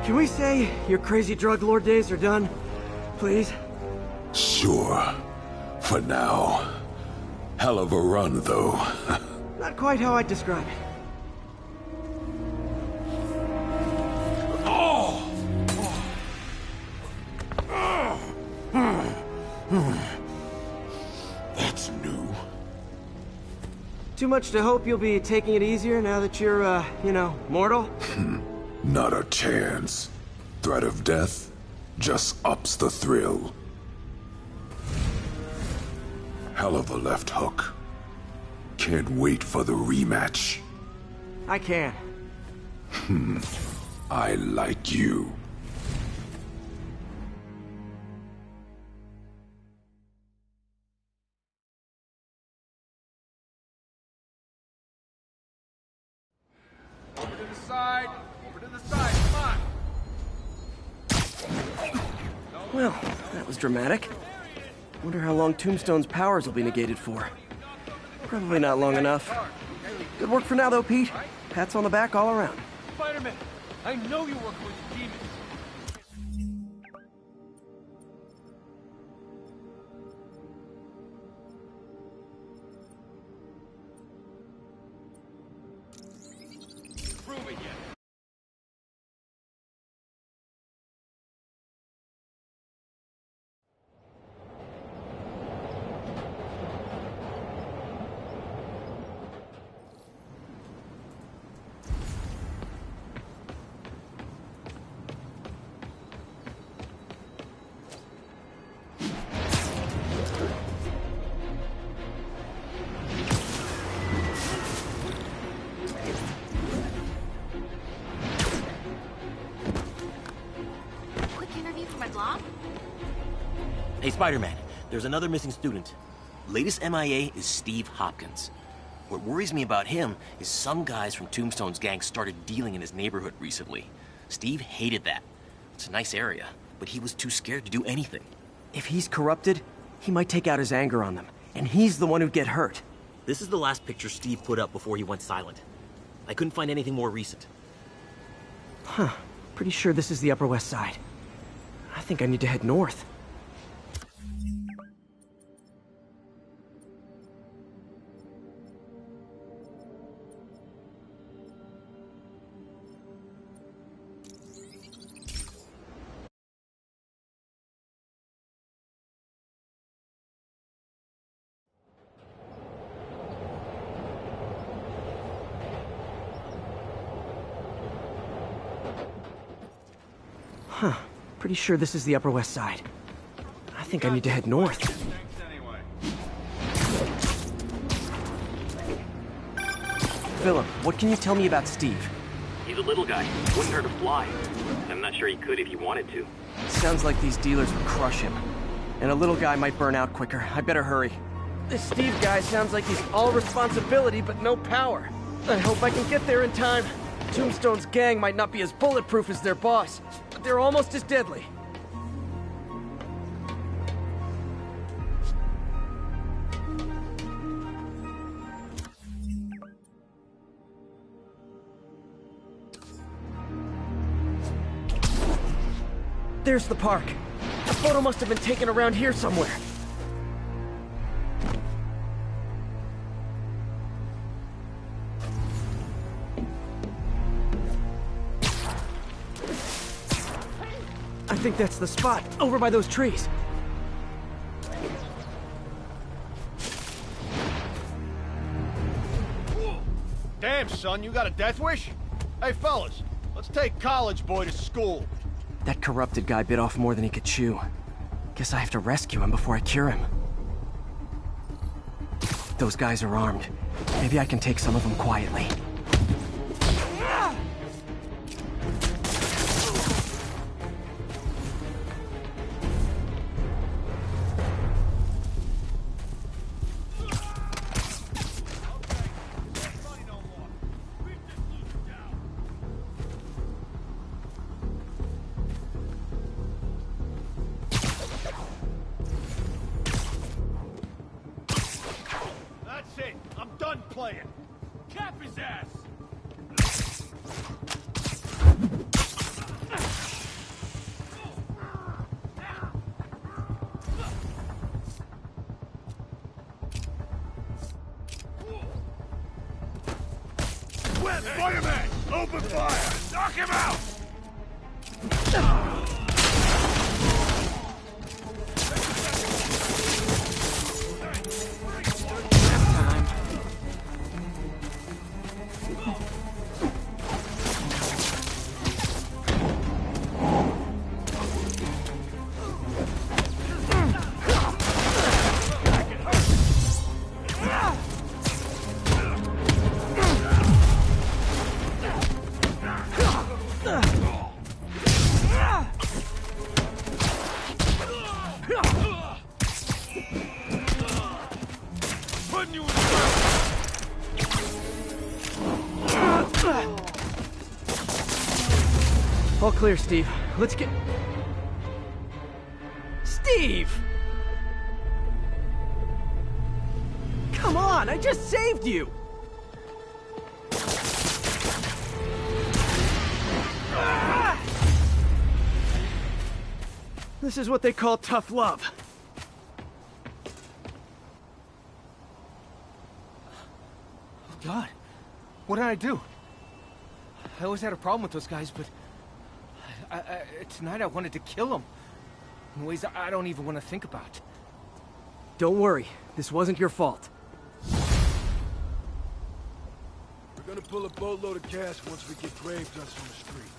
Can we say your crazy drug lord days are done? Please? Sure. For now. Hell of a run, though. Not quite how I'd describe it. That's new. Too much to hope you'll be taking it easier now that you're, you know, mortal? Not a chance. Threat of death just ups the thrill. Hell of a left hook. Can't wait for the rematch. I can. I like you. Over to the side. Over to the side. Come on. Well, that was dramatic. Wonder how long Tombstone's powers will be negated for. Probably not long enough. Good work for now, though, Pete. Pats on the back all around. Spider-Man, I know you're working with the demons. Prove it yet. Hey, Spider-Man, there's another missing student. Latest MIA is Steve Hopkins. What worries me about him is some guys from Tombstone's gang started dealing in his neighborhood recently. Steve hated that. It's a nice area, but he was too scared to do anything. If he's corrupted, he might take out his anger on them, and he's the one who'd get hurt. This is the last picture Steve put up before he went silent. I couldn't find anything more recent. Huh. Pretty sure this is the Upper West Side. I think I need to head north. Huh. Pretty sure this is the Upper West Side. I think I need to head north. Philip, what can you tell me about Steve? He's a little guy. Wouldn't hurt to fly. I'm not sure he could if he wanted to. Sounds like these dealers would crush him. And a little guy might burn out quicker. I better hurry. This Steve guy sounds like he's all responsibility but no power. I hope I can get there in time. Tombstone's gang might not be as bulletproof as their boss, but they're almost as deadly. There's the park. The photo must have been taken around here somewhere. I think that's the spot, over by those trees. Damn, son, you got a death wish? Hey, fellas, let's take college boy to school. That corrupted guy bit off more than he could chew. Guess I have to rescue him before I cure him. Those guys are armed. Maybe I can take some of them quietly. That's it. I'm done playing. Cap his ass. Spider Man, open fire. Knock him out. All clear, Steve. Let's get... Steve! Come on, I just saved you! This is what they call tough love. Oh, God. What did I do? I always had a problem with those guys, but... tonight I wanted to kill them. In ways I don't even want to think about. Don't worry. This wasn't your fault. We're gonna pull a boatload of cash once we get grave dust on the street.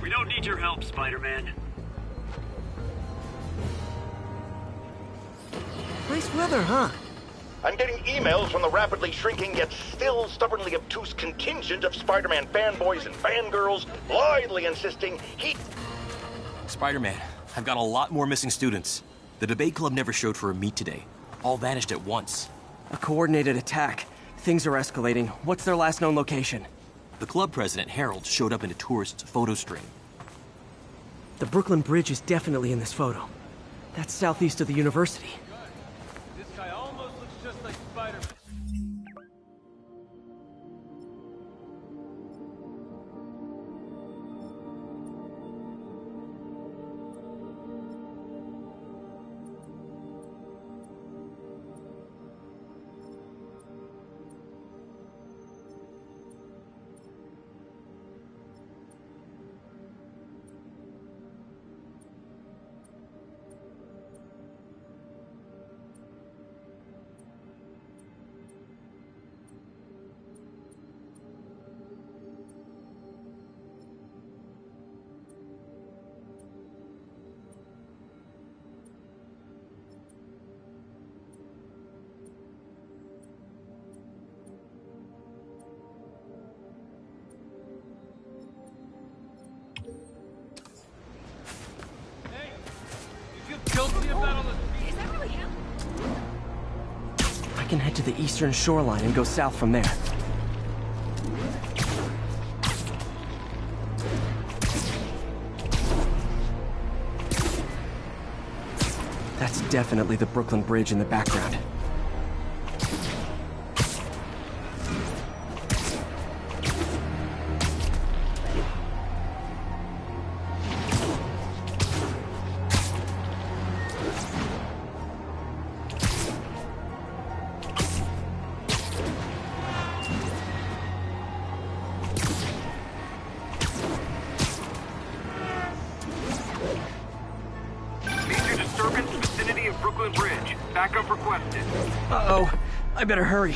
We don't need your help, Spider-Man. Nice weather, huh? I'm getting emails from the rapidly shrinking yet still stubbornly obtuse contingent of Spider-Man fanboys and fangirls, blithely insisting he... Spider-Man, I've got a lot more missing students. The debate club never showed for a meet today. All vanished at once. A coordinated attack. Things are escalating. What's their last known location? The club president, Harold, showed up in a tourist's photo stream. The Brooklyn Bridge is definitely in this photo. That's southeast of the university. This guy almost looks just like Spider-Man. can head to the eastern shoreline and go south from there. That's definitely the Brooklyn Bridge in the background. Backup requested. Uh-oh. I better hurry.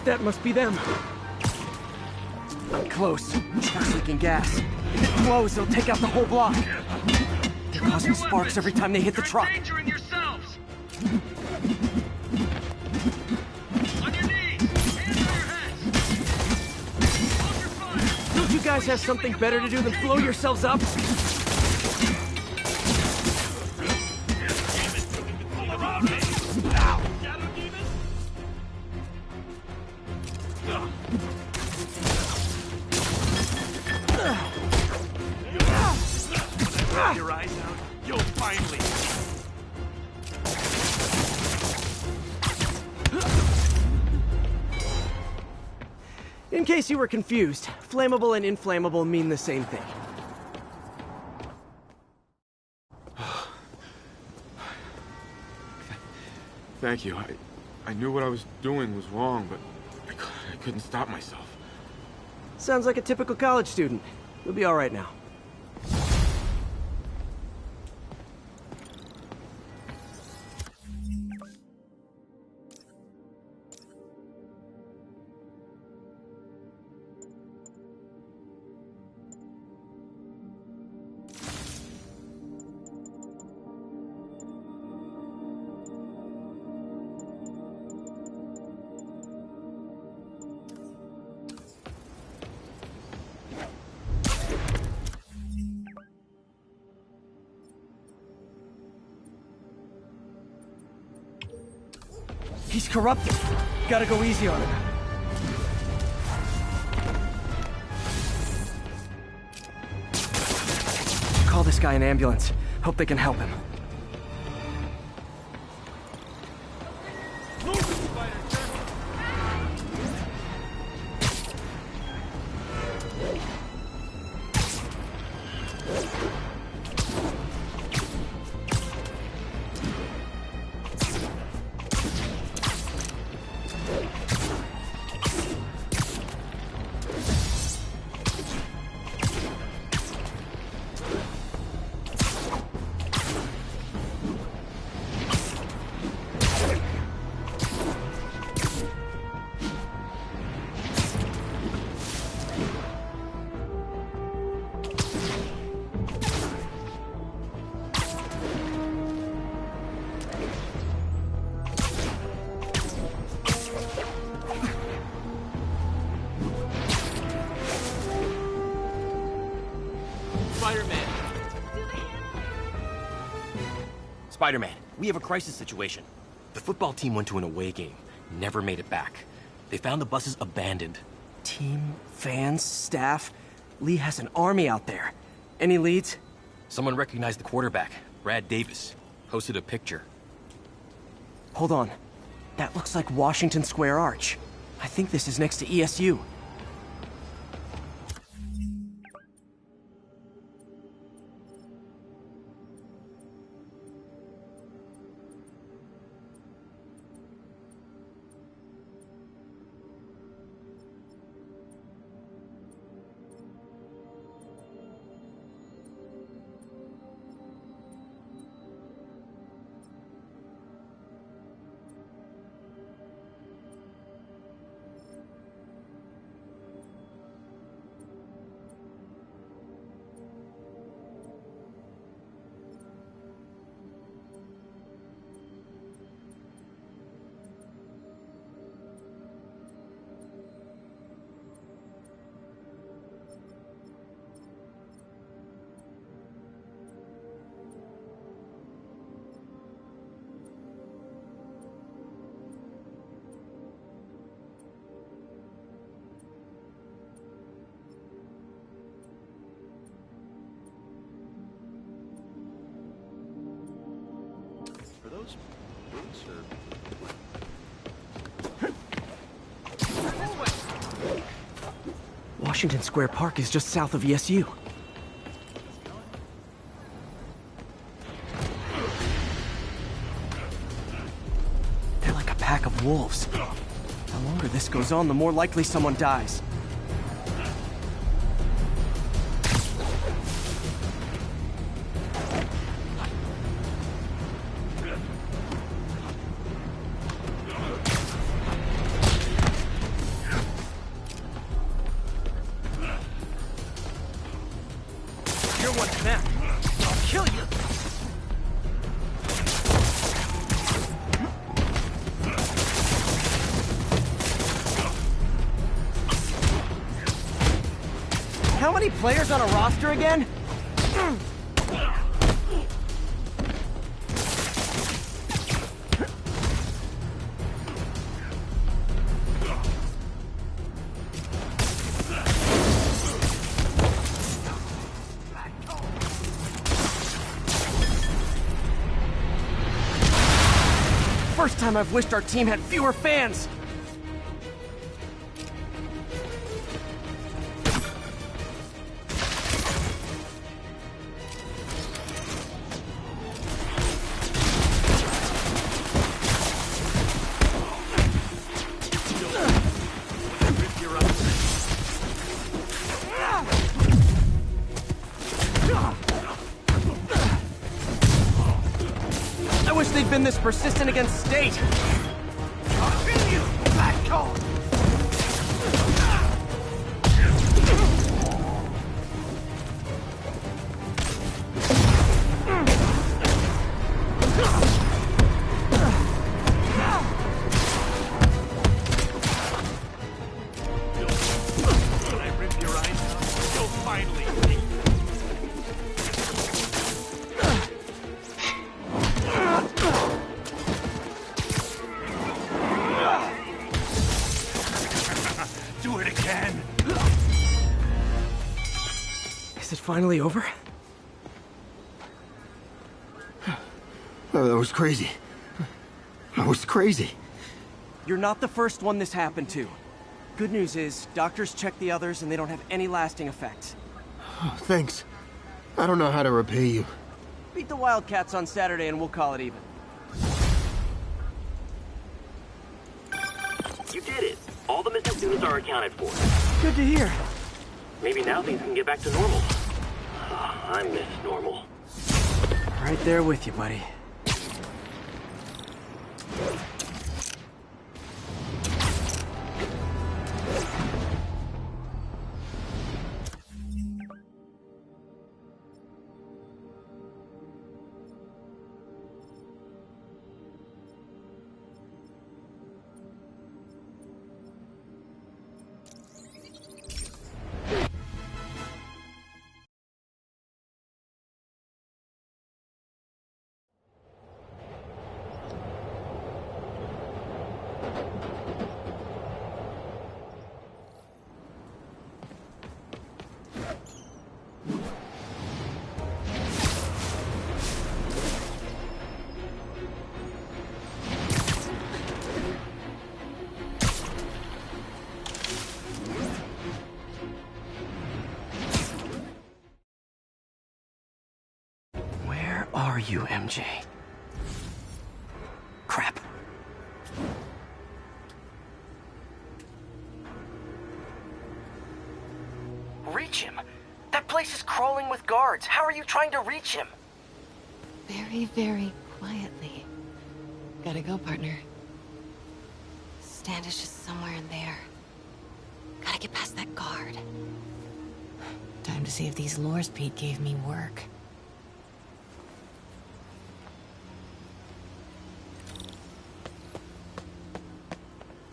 That must be them. I'm close. Truck's leaking gas. If it blows, it'll take out the whole block. They're causing sparks every time they hit the truck. Endangering yourselves! On your knees! Hands on your heads! Hold your fire! Don't you guys have something better to do than blow yourselves up? Your eyes out, you'll finally see. In case you were confused, flammable and inflammable mean the same thing. Thank you. I knew what I was doing was wrong, but I couldn't stop myself. Sounds like a typical college student. You'll be all right now. He's corrupted. Gotta go easy on him. Call this guy an ambulance. Hope they can help him. Spider Man, we have a crisis situation. The football team went to an away game, never made it back. They found the buses abandoned. Team, fans, staff. Lee has an army out there. Any leads? Someone recognized the quarterback, Brad Davis. Posted a picture. Hold on. That looks like Washington Square Arch. I think this is next to ESU. those boots or... Washington Square Park is just south of ESU. They're like a pack of wolves. The longer this goes on, the more likely someone dies. You're one of them. I'll kill you. How many players on a roster again? First time I've wished our team had fewer fans. I wish they'd been this persistent against State. Continue! Back call! When I rip your eyes out, you'll finally see. Do it again! Is it finally over? Oh, that was crazy. That was crazy. You're not the first one this happened to. Good news is, doctors checked the others and they don't have any lasting effects. Oh, thanks. I don't know how to repay you. Beat the Wildcats on Saturday and we'll call it even. You did it. All the missing students are accounted for. Good to hear. Maybe now things can get back to normal. I miss normal. Right there with you, buddy. Where are you, MJ? Crap. Reach him? That place is crawling with guards. How are you trying to reach him? Very, very quietly. Gotta go, partner. Stand is just somewhere in there. Gotta get past that guard. Time to see if these lures Pete gave me work.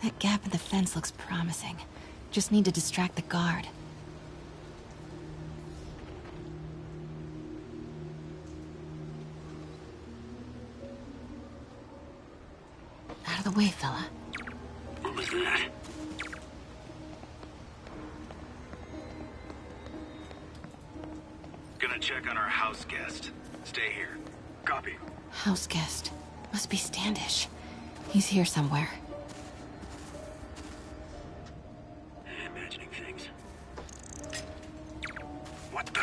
That gap in the fence looks promising. Just need to distract the guard. Out of the way, fella. What was that? Gonna check on our house guest. Stay here. Copy. House guest. Must be Standish. He's here somewhere. Imagining things. What the?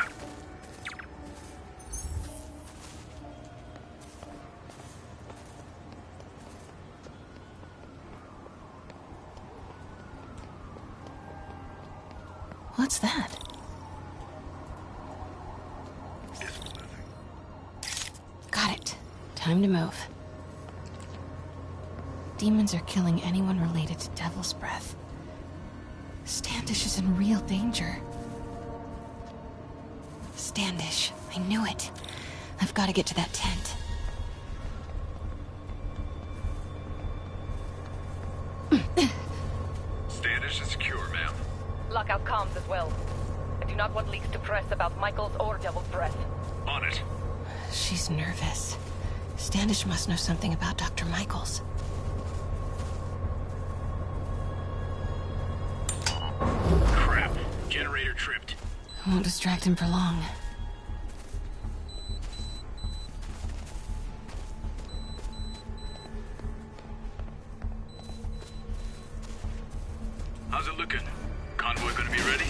What's that? Got it. Time to move. Demons are killing anyone related to Devil's Breath. Standish is in real danger. Standish. I knew it. I've got to get to that tent. Standish is secure, ma'am. Lockout comms as well. I do not want leaks to press about Michaels or Devil's Breath. On it. She's nervous. Standish must know something about Dr. Michaels. Crap. Generator tripped. I won't distract him for long. How's it looking? Convoy gonna be ready?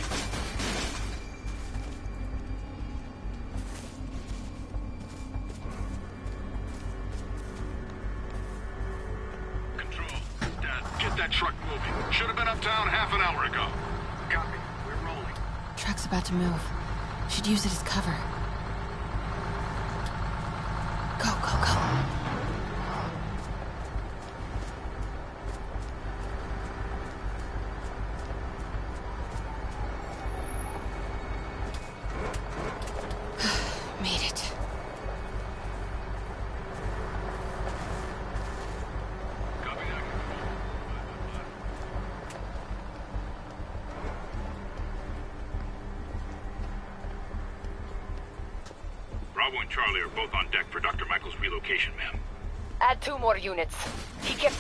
Control. Dad, get that truck moving. Should have been uptown half an hour ago. Copy. We're rolling. Truck's about to move. Should use it as cover. Go, go, go. Made it. Bravo and Charlie are both on deck for Dr. Michaels' relocation, ma'am. Add 2 more units. He kept...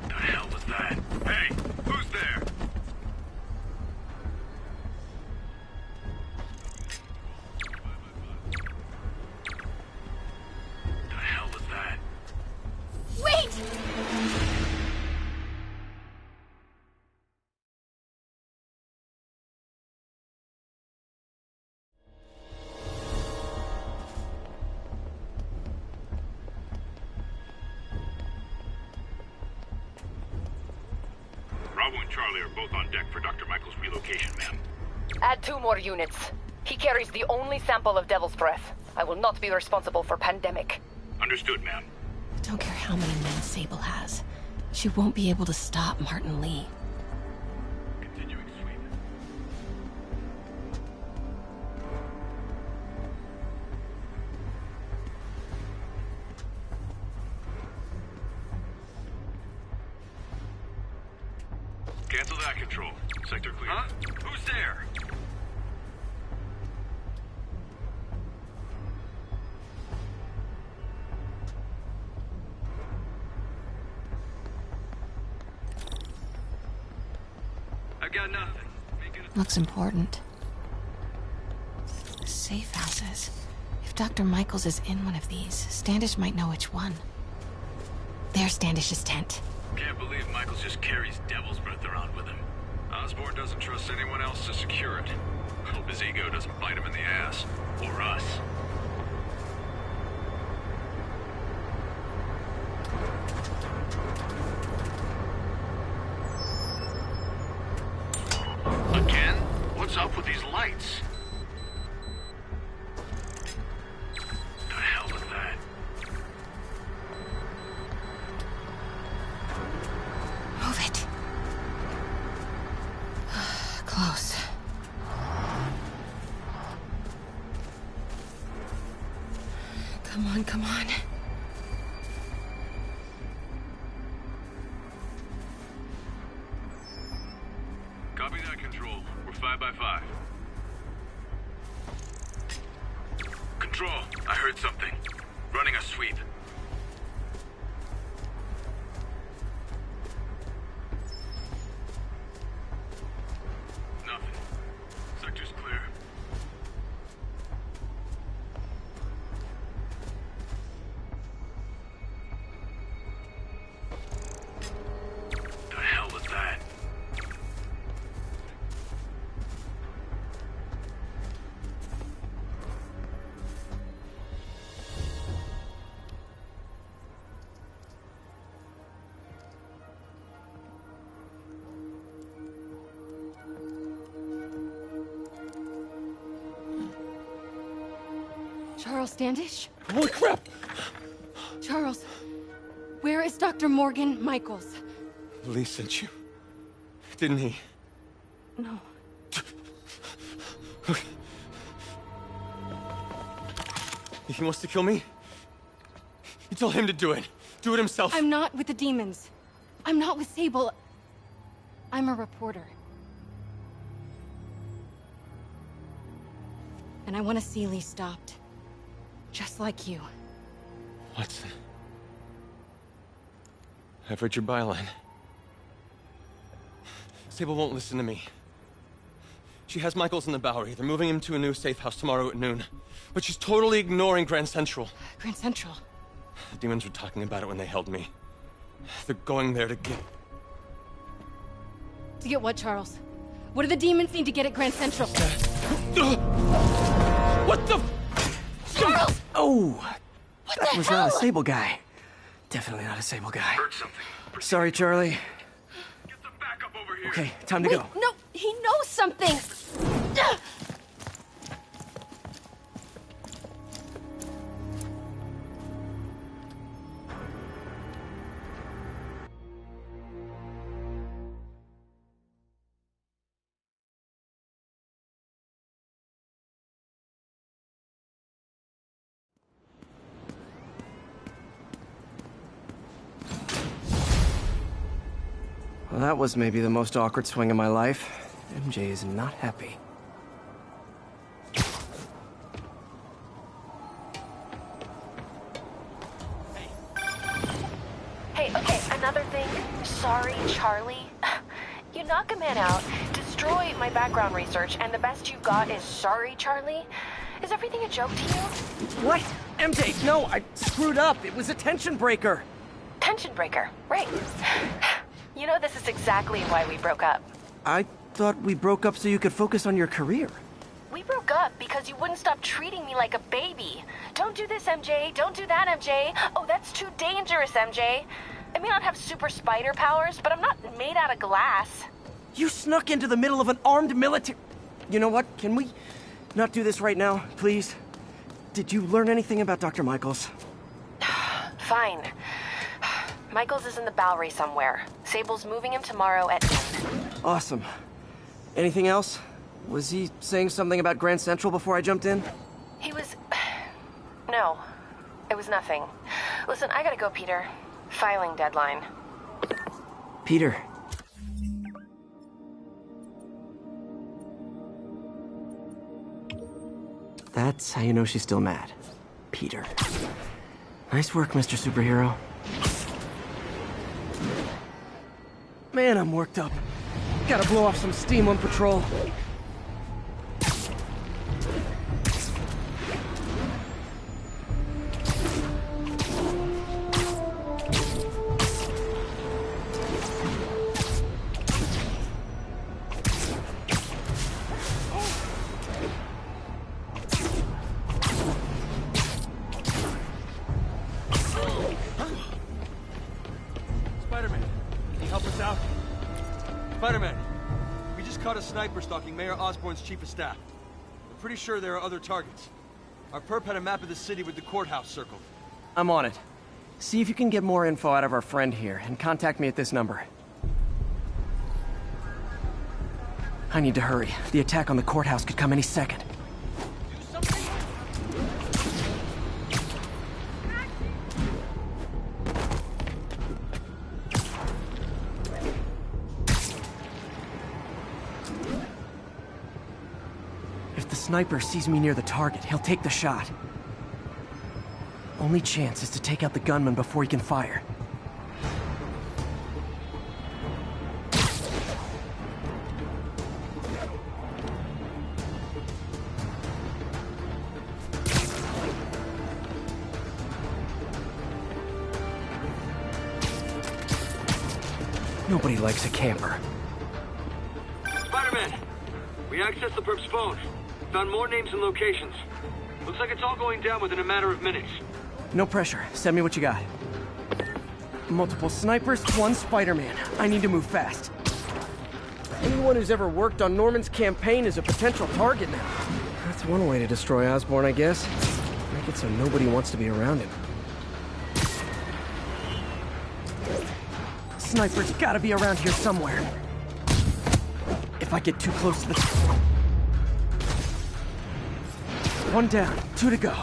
The hell was that? Hey, who's there? The hell was that? Wait! Bravo and Charlie are both on deck for Dr. Michaels' relocation, ma'am. Add 2 more units. He carries the only sample of Devil's Breath. I will not be responsible for pandemic. Understood, ma'am. Don't care how many men Sable has. She won't be able to stop Martin Lee. Continuing sweep. Cancel that, Control. Sector clear. Huh? Who's there? I got nothing. Looks important. Safe houses. If Dr. Michaels is in one of these, Standish might know which one. There's Standish's tent. Can't believe Michaels just carries Devil's Breath around with him. Osborn doesn't trust anyone else to secure it. Hope his ego doesn't bite him in the ass. Or us. Again? What's up with these lights? The hell was that? Move it. Close. Come on, come on. Copy that, Control. We're 5 by 5. Control, I heard something. Running a sweep. Nothing. Charles Standish? Holy crap! Charles, where is Dr. Morgan Michaels? Lee sent you. Didn't he? No. He wants to kill me? You tell him to do it. Do it himself. I'm not with the demons. I'm not with Sable. I'm a reporter. And I want to see Lee stopped. Just like you. Watson. I've read your byline. Sable won't listen to me. She has Michaels in the Bowery. They're moving him to a new safe house tomorrow at noon. But she's totally ignoring Grand Central. Grand Central? The demons were talking about it when they held me. They're going there to get... To get what, Charles? What do the demons need to get at Grand Central? What the... Charles! Oh! What That the was hell? not a Sable guy. Definitely not a Sable guy. Heard something. Sorry, Charlie. Get some backup over here. Okay, time to Wait, go. no, he knows something! Well, that was maybe the most awkward swing of my life. MJ is not happy. Hey, okay, another thing. Sorry, Charlie. You knock a man out, destroy my background research, and the best you've got is sorry, Charlie? Is everything a joke to you? What? MJ, no, I screwed up. It was a tension breaker. Tension breaker, right. You know, this is exactly why we broke up. I thought we broke up so you could focus on your career. We broke up because you wouldn't stop treating me like a baby. Don't do this, MJ. Don't do that, MJ. Oh, that's too dangerous, MJ. I may not have super spider powers, but I'm not made out of glass. You snuck into the middle of an armed military... You know what? Can we not do this right now, please? Did you learn anything about Dr. Michaels? Fine. Michaels is in the Bowery somewhere. Sable's moving him tomorrow at noon. Awesome. Anything else? Was he saying something about Grand Central before I jumped in? He was... No. It was nothing. Listen, I gotta go, Peter. Filing deadline. Peter. That's how you know she's still mad. Peter. Nice work, Mr. Superhero. Man, I'm worked up. Gotta blow off some steam on patrol. Spider-Man, can you help us out? Spider-Man, we just caught a sniper stalking Mayor Osborn's chief of staff. We're pretty sure there are other targets. Our perp had a map of the city with the courthouse circled. I'm on it. See if you can get more info out of our friend here, and contact me at this number. I need to hurry. The attack on the courthouse could come any second. If the sniper sees me near the target, he'll take the shot. Only chance is to take out the gunman before he can fire. Nobody likes a camper. Spider-Man, we accessed the perp's phone. Found more names and locations. Looks like it's all going down within a matter of minutes. No pressure. Send me what you got. Multiple snipers, one Spider-Man. I need to move fast. Anyone who's ever worked on Norman's campaign is a potential target now. That's one way to destroy Osborn, I guess. Make it so nobody wants to be around him. Sniper's gotta be around here somewhere. If I get too close to the... One down, 2 to go.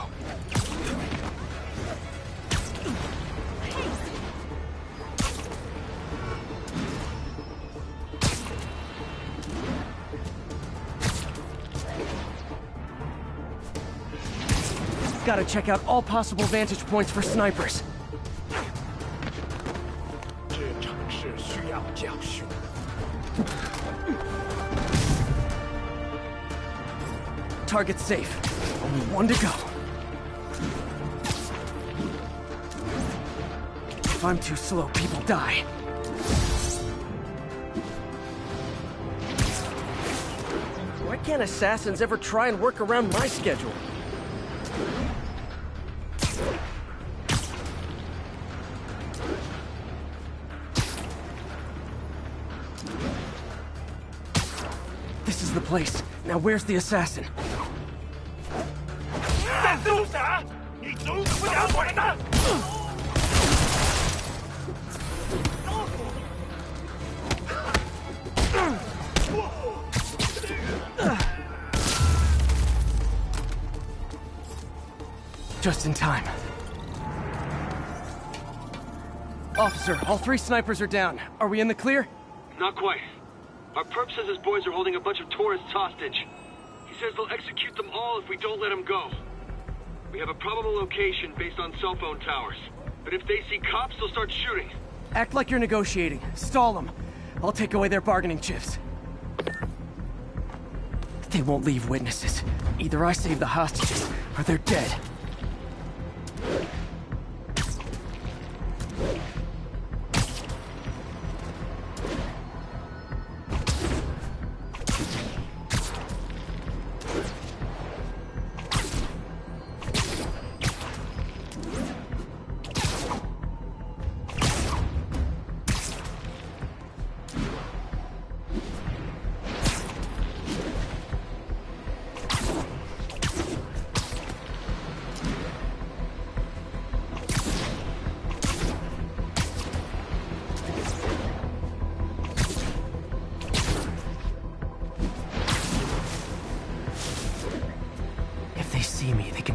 Gotta check out all possible vantage points for snipers. Target's safe. Only 1 to go. If I'm too slow, people die. Why can't assassins ever try and work around my schedule? This is the place. Now where's the assassin? Just in time. Officer, all 3 snipers are down. Are we in the clear? Not quite. Our perp says his boys are holding a bunch of tourists hostage. He says they'll execute them all if we don't let them go. We have a probable location based on cell phone towers. But if they see cops, they'll start shooting. Act like you're negotiating. Stall them. I'll take away their bargaining chips. They won't leave witnesses. Either I save the hostages, or they're dead.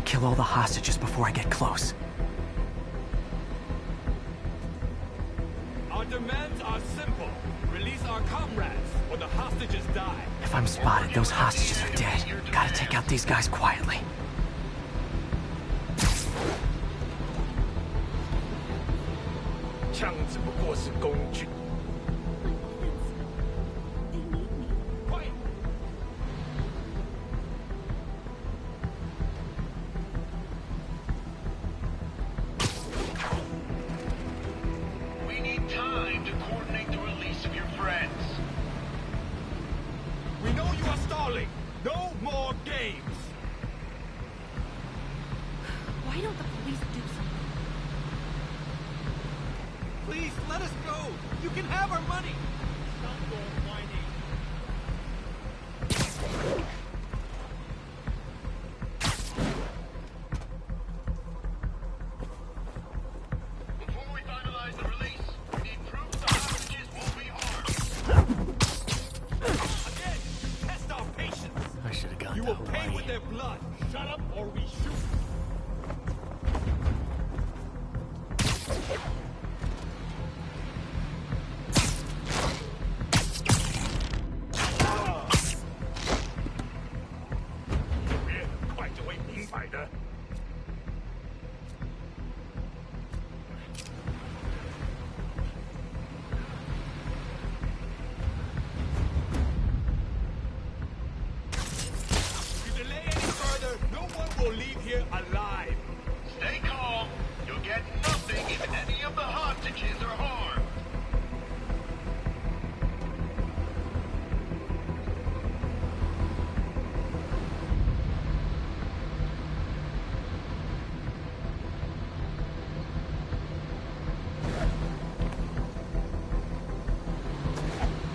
Kill all the hostages before I get close. Our demands are simple. Release our comrades, or the hostages die. If I'm spotted, those hostages are dead. Gotta take out these guys quietly. No more games! Why don't the police do something? Please, let us go! You can have our money! Stop your whining! Before we finalize the release, we need proof the hostages won't be harmed. Again, test our patience! I should have gone You to will pay Hawaii. with their blood! Shut up or we shoot! Alive. Stay calm. You'll get nothing if any of the hostages are harmed.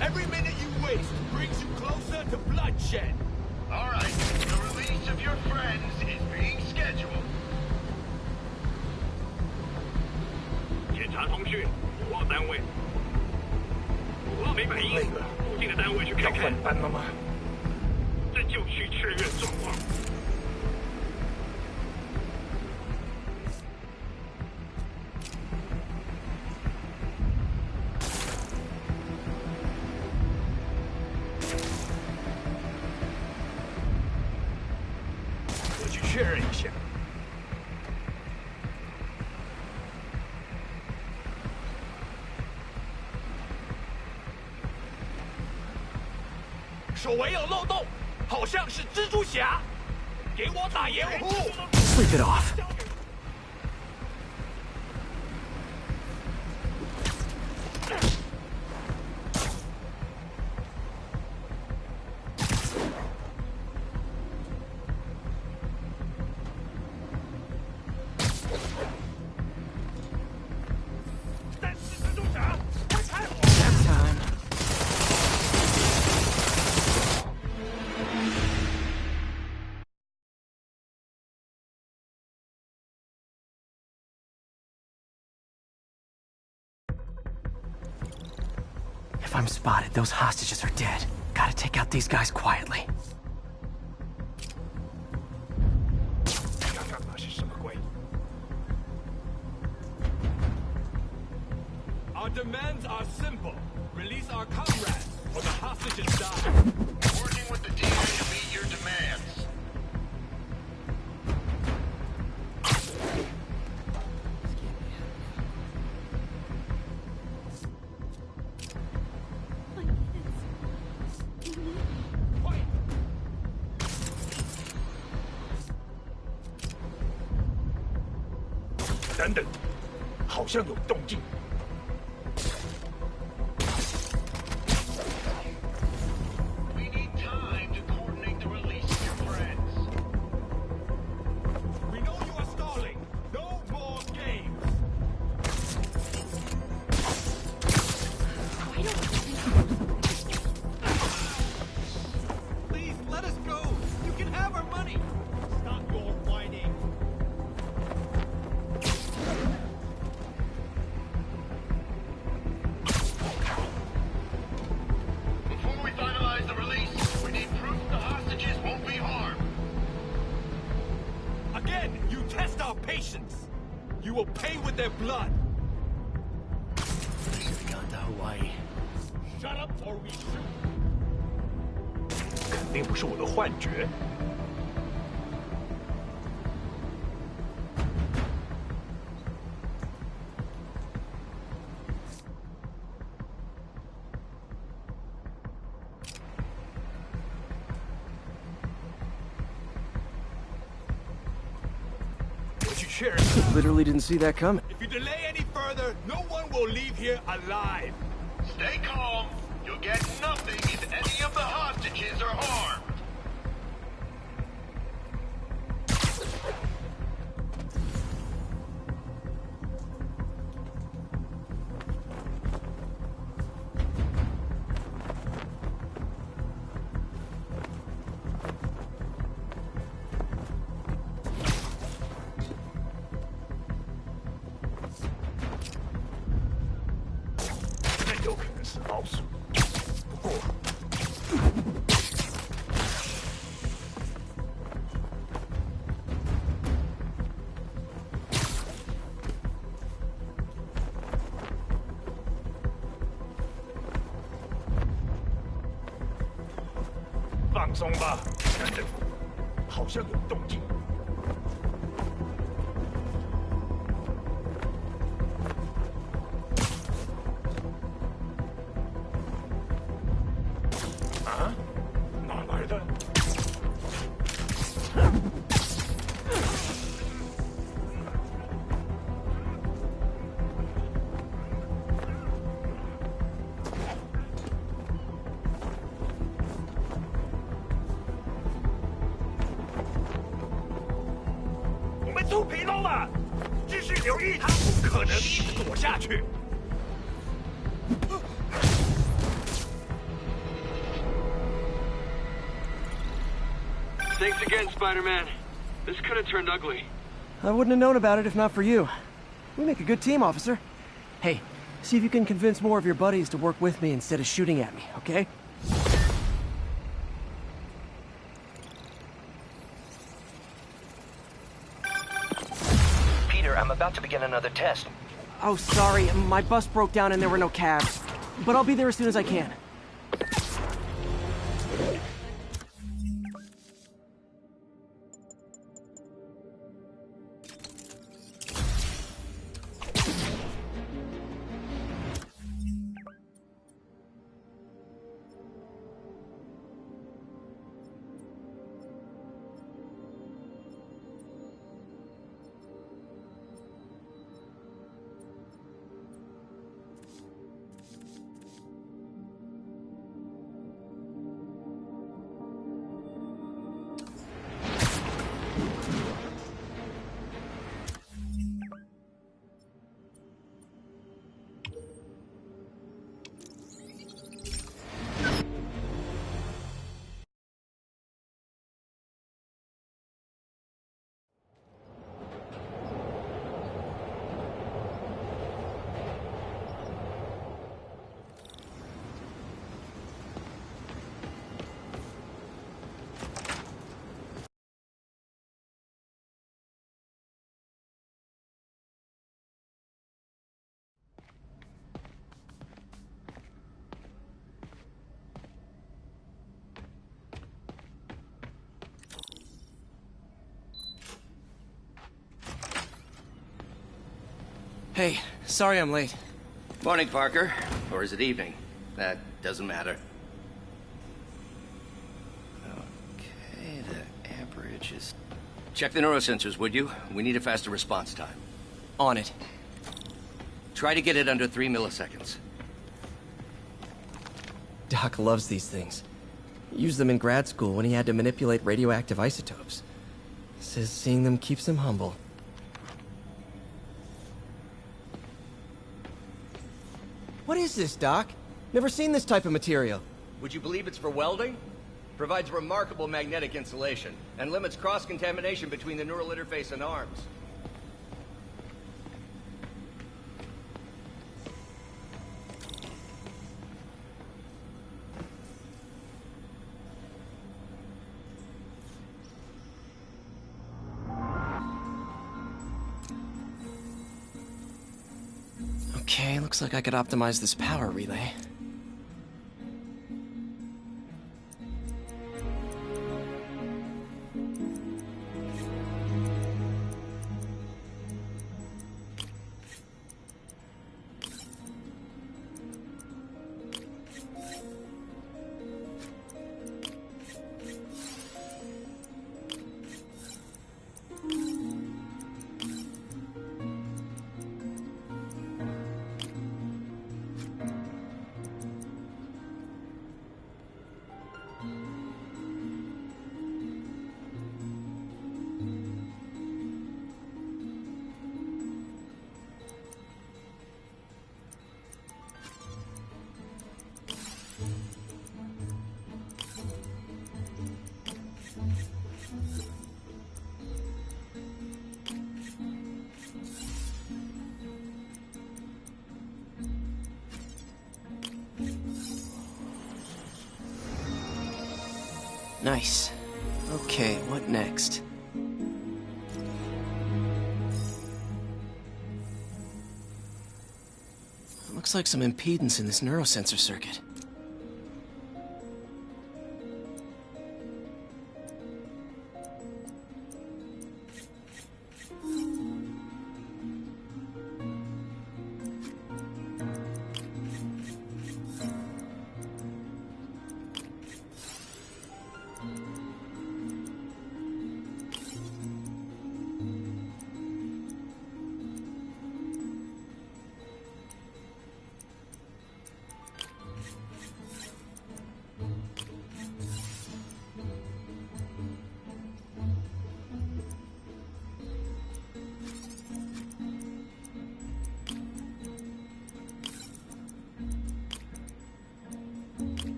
Every minute you waste brings you closer to bloodshed. All right. The release of your friends is being scheduled. 检查通讯，捕获单位。捕获没反应，附近的单位去看看。班了吗？这就去确认状况。我去确认一下。守卫有漏洞，好像是蜘蛛侠，给我打掩护。Sleep it off. If I'm spotted, those hostages are dead. Gotta take out these guys quietly. Our demands are simple. Release our comrades, or the hostages die. Working with the DA to meet your demands. "等等，好像有动静。We need time to coordinate the release of your friends. We know you are stalling. No more games. Please let us go. You can have our money. Stop your whining. Before we finalize the release, we need proof the hostages won't be harmed. Again, you test our patience. You will pay with their blood. Shut up or we shoot. 肯定不是我的幻觉。我去确认。Literally didn't see that coming. If you delay any further, no one will leave here alive. Stay calm. You'll get nothing if any of the hostages are harmed.放松吧，等等，好像有动静。啊？哪来的？肚皮漏了，继续留意，他不可能一直躲下去。Thanks again, Spider Man. This could have turned ugly. I wouldn't have known about it if not for you. We make a good team, officer. Hey, see if you can convince more of your buddies to work with me instead of shooting at me, okay? Peter, I'm about to begin another test. Oh, sorry. My bus broke down and there were no cabs. But I'll be there as soon as I can. Hey, sorry I'm late. Morning, Parker. Or is it evening? That doesn't matter. Okay, the amperage is... Check the neurosensors, would you? We need a faster response time. On it. Try to get it under 3 milliseconds. Doc loves these things. Used them in grad school when he had to manipulate radioactive isotopes. Says seeing them keeps him humble. What is this, Doc? Never seen this type of material. Would you believe it's for welding? Provides remarkable magnetic insulation and limits cross-contamination between the neural interface and arms. Okay, looks like I could optimize this power relay. Nice. Okay, what next? Looks like some impedance in this neurosensor circuit.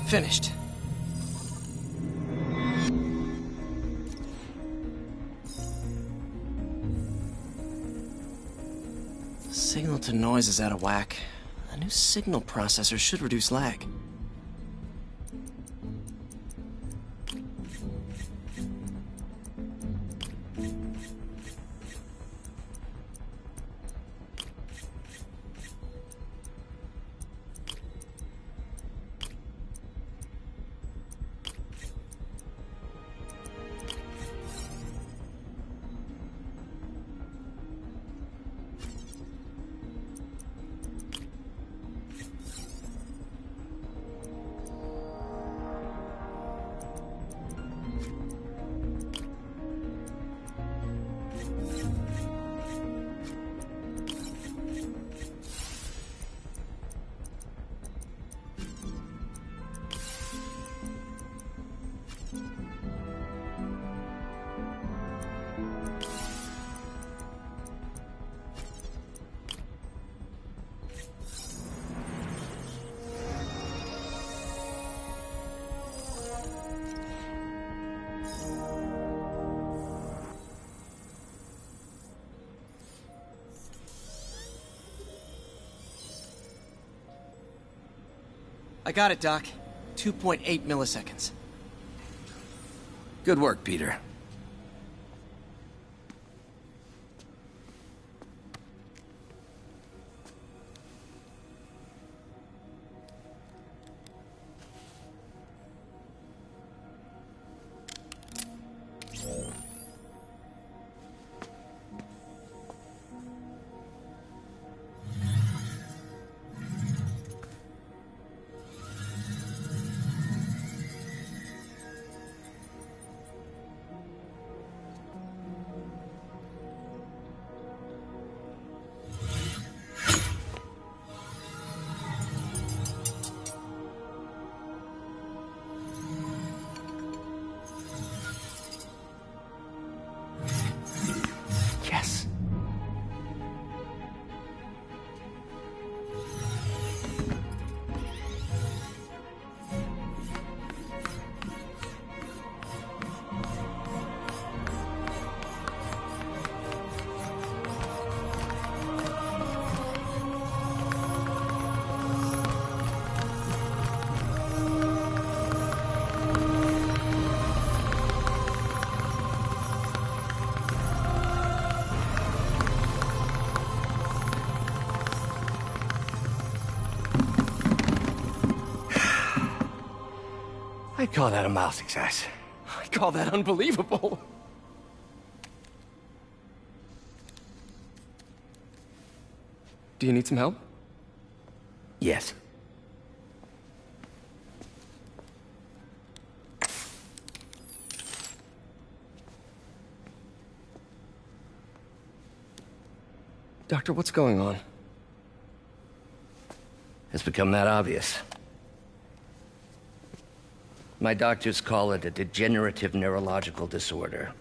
Finished. Signal to noise is out of whack. A new signal processor should reduce lag. I got it, Doc. 2.8 milliseconds. Good work, Peter. Yes. I'd call that a mild success. I call that unbelievable. Do you need some help? Yes. Doctor, what's going on? It's become that obvious. My doctors call it a degenerative neurological disorder.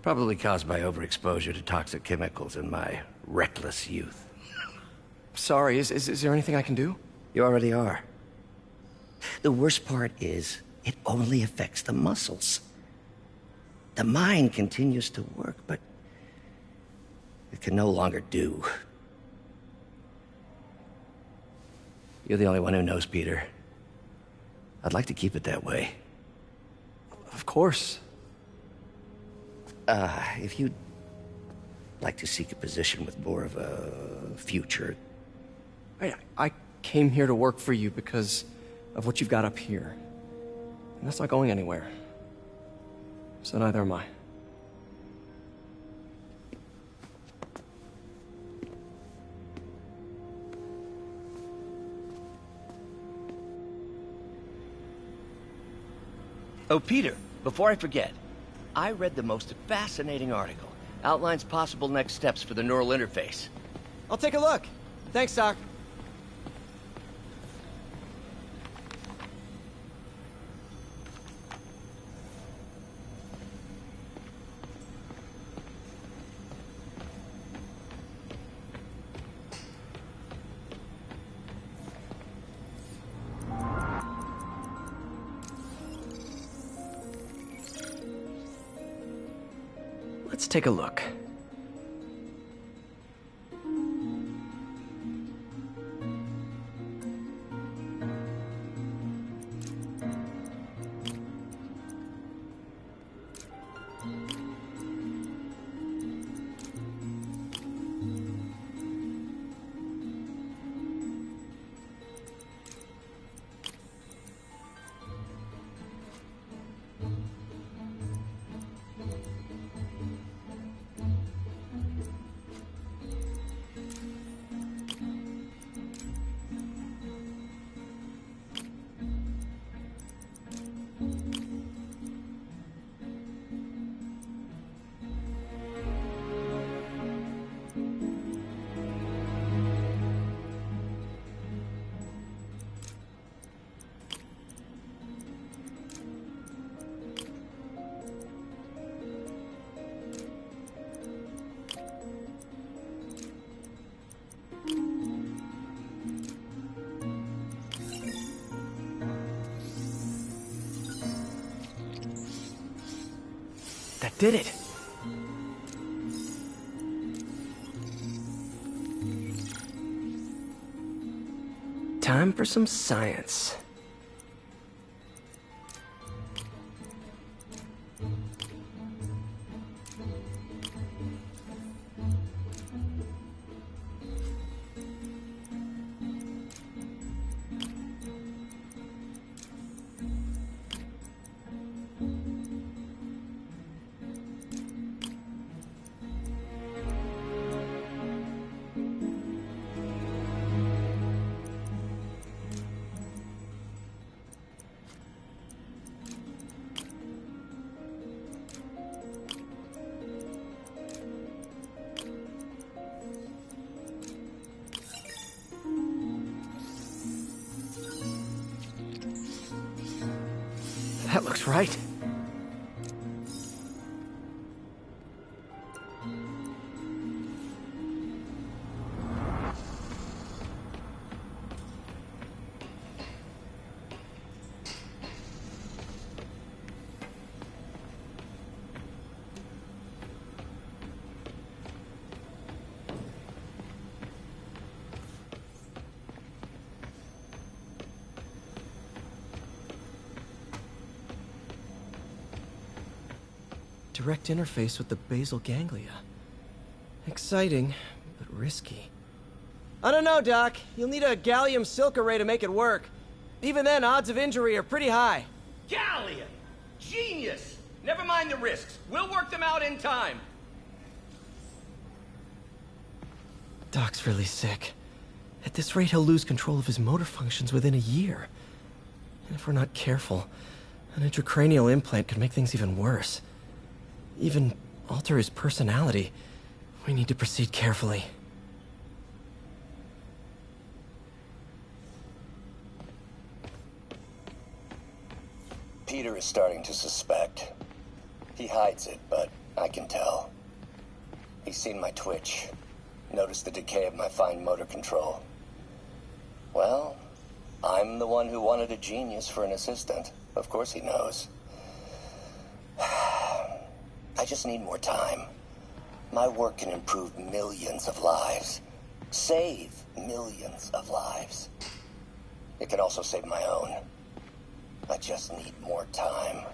Probably caused by overexposure to toxic chemicals in my reckless youth. Sorry, is there anything I can do? You already are. The worst part is, it only affects the muscles. The mind continues to work, but it can no longer do. You're the only one who knows, Peter. I'd like to keep it that way. Of course. If you'd like to seek a position with more of a future... I came here to work for you because of what you've got up here. And that's not going anywhere. So neither am I. Oh, Peter, before I forget, I read the most fascinating article. Outlines possible next steps for the neural interface. I'll take a look. Thanks, Doc. Let's take a look. did it. Time for some science. That looks right. Direct interface with the basal ganglia. Exciting, but risky. I don't know, Doc. You'll need a gallium silk array to make it work. Even then, odds of injury are pretty high. Gallium! Genius! Never mind the risks. We'll work them out in time. Doc's really sick. At this rate, he'll lose control of his motor functions within a year. And if we're not careful, an intracranial implant could make things even worse. Even alter his personality. We need to proceed carefully. Peter is starting to suspect. He hides it, but I can tell. He's seen my twitch, noticed the decay of my fine motor control. Well, I'm the one who wanted a genius for an assistant. Of course he knows. I just need more time. My work can improve millions of lives. Save millions of lives. It can also save my own. I just need more time.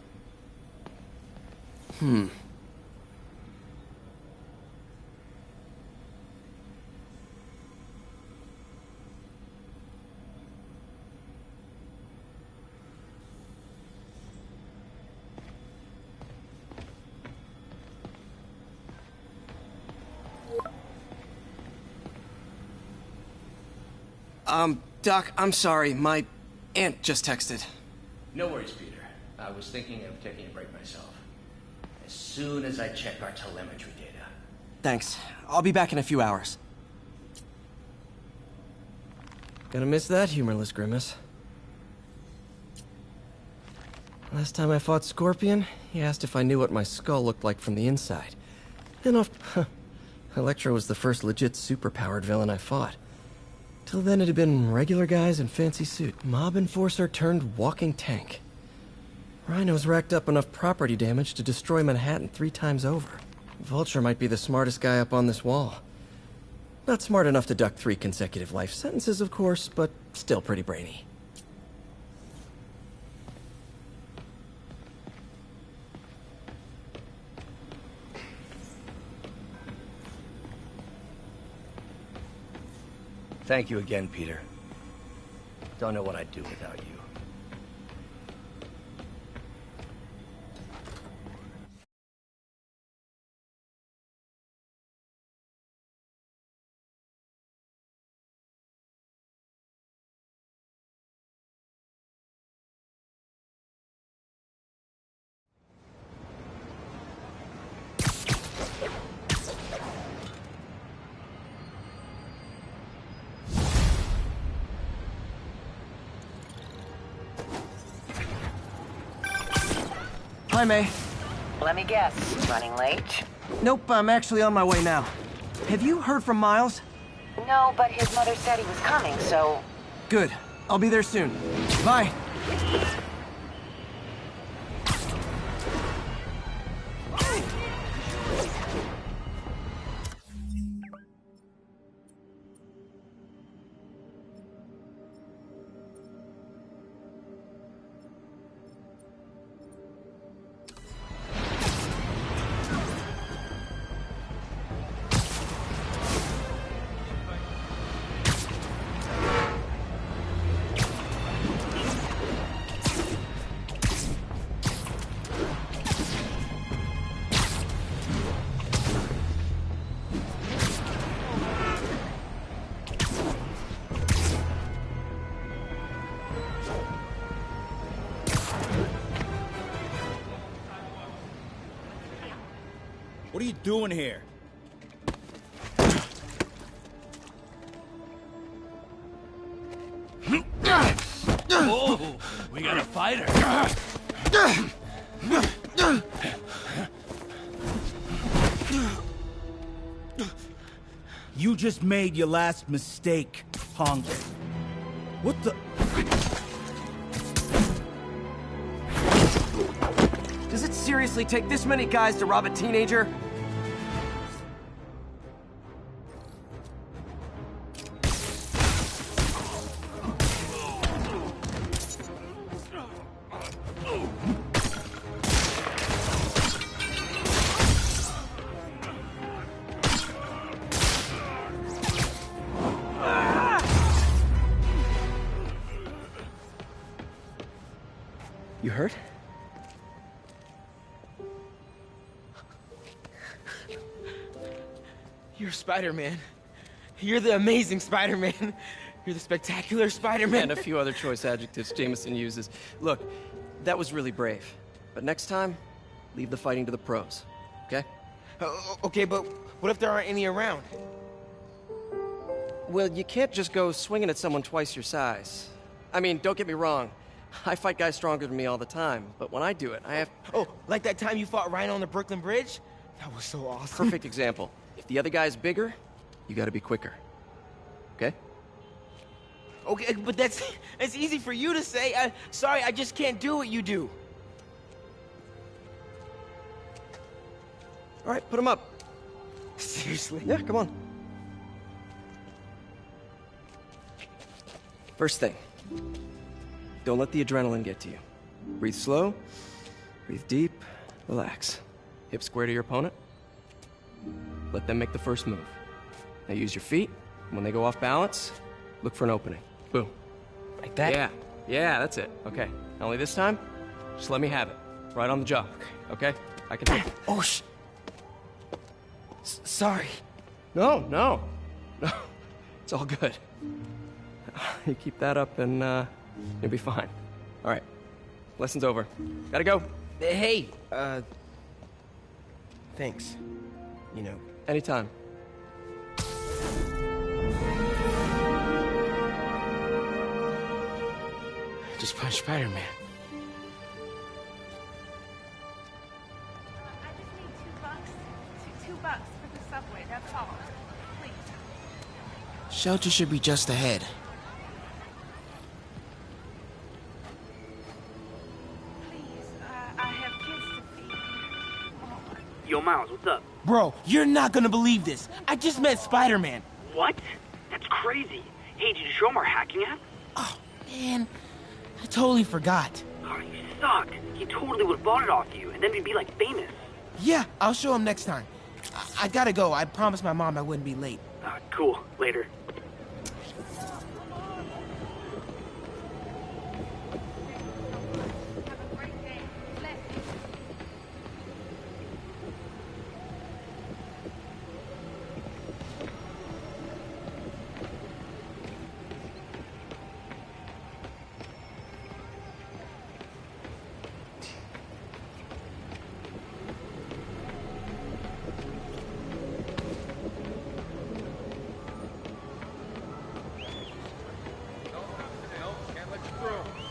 Doc, I'm sorry. My aunt just texted. No worries, Peter. I was thinking of taking a break myself. As soon as I check our telemetry data. Thanks. I'll be back in a few hours. Gonna miss that humorless grimace. Last time I fought Scorpion, he asked if I knew what my skull looked like from the inside. And Electro was the first legit superpowered villain I fought. Till then, it had been regular guys in fancy suit. Mob enforcer turned walking tank. Rhino's racked up enough property damage to destroy Manhattan 3 times over. Vulture might be the smartest guy up on this wall. Not smart enough to duck 3 consecutive life sentences, of course, but still pretty brainy. Thank you again, Peter. Don't know what I'd do without you. Hi, May. Let me guess, running late? Nope, I'm actually on my way now. Have you heard from Miles? No, but his mother said he was coming, so... Good. I'll be there soon. Bye. What are you doing here? Oh, we got a fighter. You just made your last mistake, punk. What the? Does it seriously take this many guys to rob a teenager? You hurt? You're Spider-Man. You're the amazing Spider-Man. You're the spectacular Spider-Man. And a few other choice adjectives Jameson uses. Look, that was really brave. But next time, leave the fighting to the pros, okay? Okay, but what if there aren't any around? Well, you can't just go swinging at someone twice your size. I mean, don't get me wrong. I fight guys stronger than me all the time, but when I do it, I have... Oh, like that time you fought Rhino on the Brooklyn Bridge? That was so awesome. Perfect example. If the other guy's bigger, you gotta be quicker. Okay? Okay, but that's easy for you to say. Sorry, I just can't do what you do. All right, put him up. Seriously? Yeah, come on. First thing, don't let the adrenaline get to you. Breathe slow, breathe deep, relax. Hip square to your opponent. Let them make the first move. Now use your feet, and when they go off balance, look for an opening. Boom. Like that? Yeah, that's it. Okay, only this time, just let me have it. Right on the jaw, okay? I can... Oh, sorry. No. It's all good. You keep that up and you'll be fine. All right, lesson's over. Gotta go. Hey, thanks. You know. Anytime. Just punch Spider-Man. $2 for the subway, that's all. Please. Shelter should be just ahead. I have kids to feed. Yo, Miles, what's up? Bro, you're not gonna believe this. I just met Spider-Man. What? That's crazy. Hey, did you show him our hacking app? Oh, man. I totally forgot. Oh, you sucked. He totally would have bought it off you, and then we'd be, like, famous. Yeah, I'll show him next time. I gotta go. I promised my mom I wouldn't be late. Cool. Later.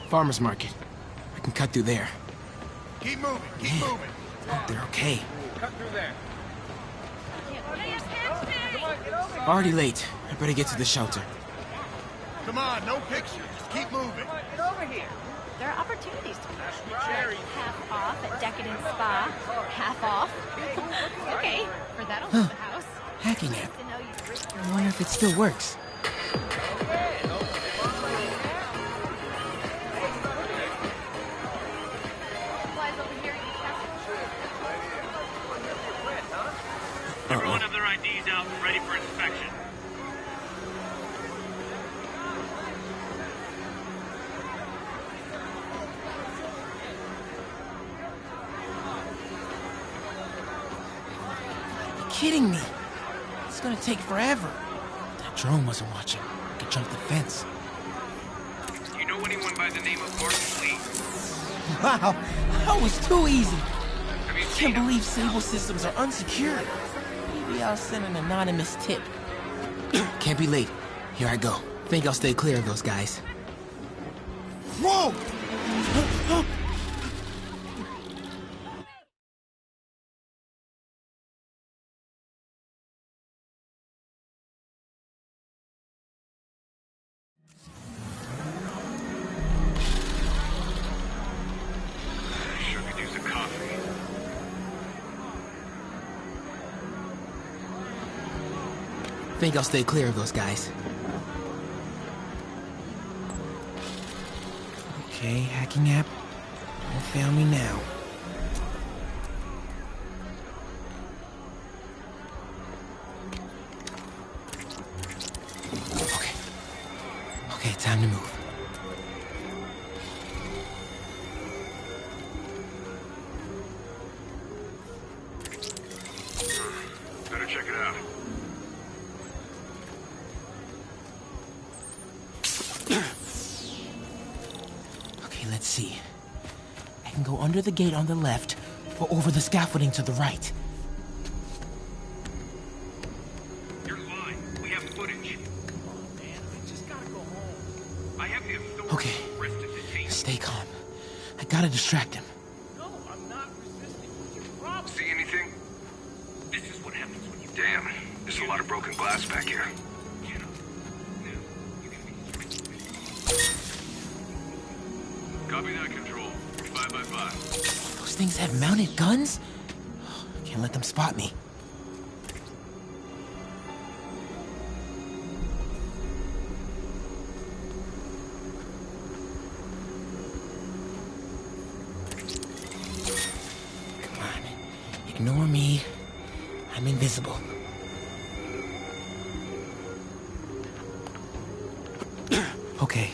Farmer's market. I can cut through there. Keep moving, keep moving. Hope they're okay. Cut through there. Already late. I better get to the shelter. Come on, no pictures. Just keep moving. Get over here. There are opportunities to half off at Decadent Spa. Half off. Okay, for that I'll leave the house. Hacking app. I wonder if it still works. Everyone have their IDs out and ready for inspection. Are you kidding me? It's gonna take forever. That drone wasn't watching. I could jump the fence. Do you know anyone by the name of Martin Lee? Wow, that was too easy. Have I can't believe Sable systems are unsecured. Maybe I'll send an anonymous tip. Can't be late. Here I go. Think I'll stay clear of those guys. Whoa! Sure could use a coffee. Think I'll stay clear of those guys. Okay, hacking app. Don't fail me now. Okay. Okay, time to move. Better check it out. Okay, let's see. I can go under the gate on the left, or over the scaffolding to the right. You're lying. We have footage. Oh, man, I just gotta go home. I have the authority Okay. to arrest and detain. Stay calm. I gotta distract him. No, I'm not resisting. What's your problem? See anything? This is what happens when you... Damn, there's a lot of broken glass back here. Copy that, Control. 5 by 5. Those things have mounted guns? Can't let them spot me. Come on. Ignore me. I'm invisible. Okay.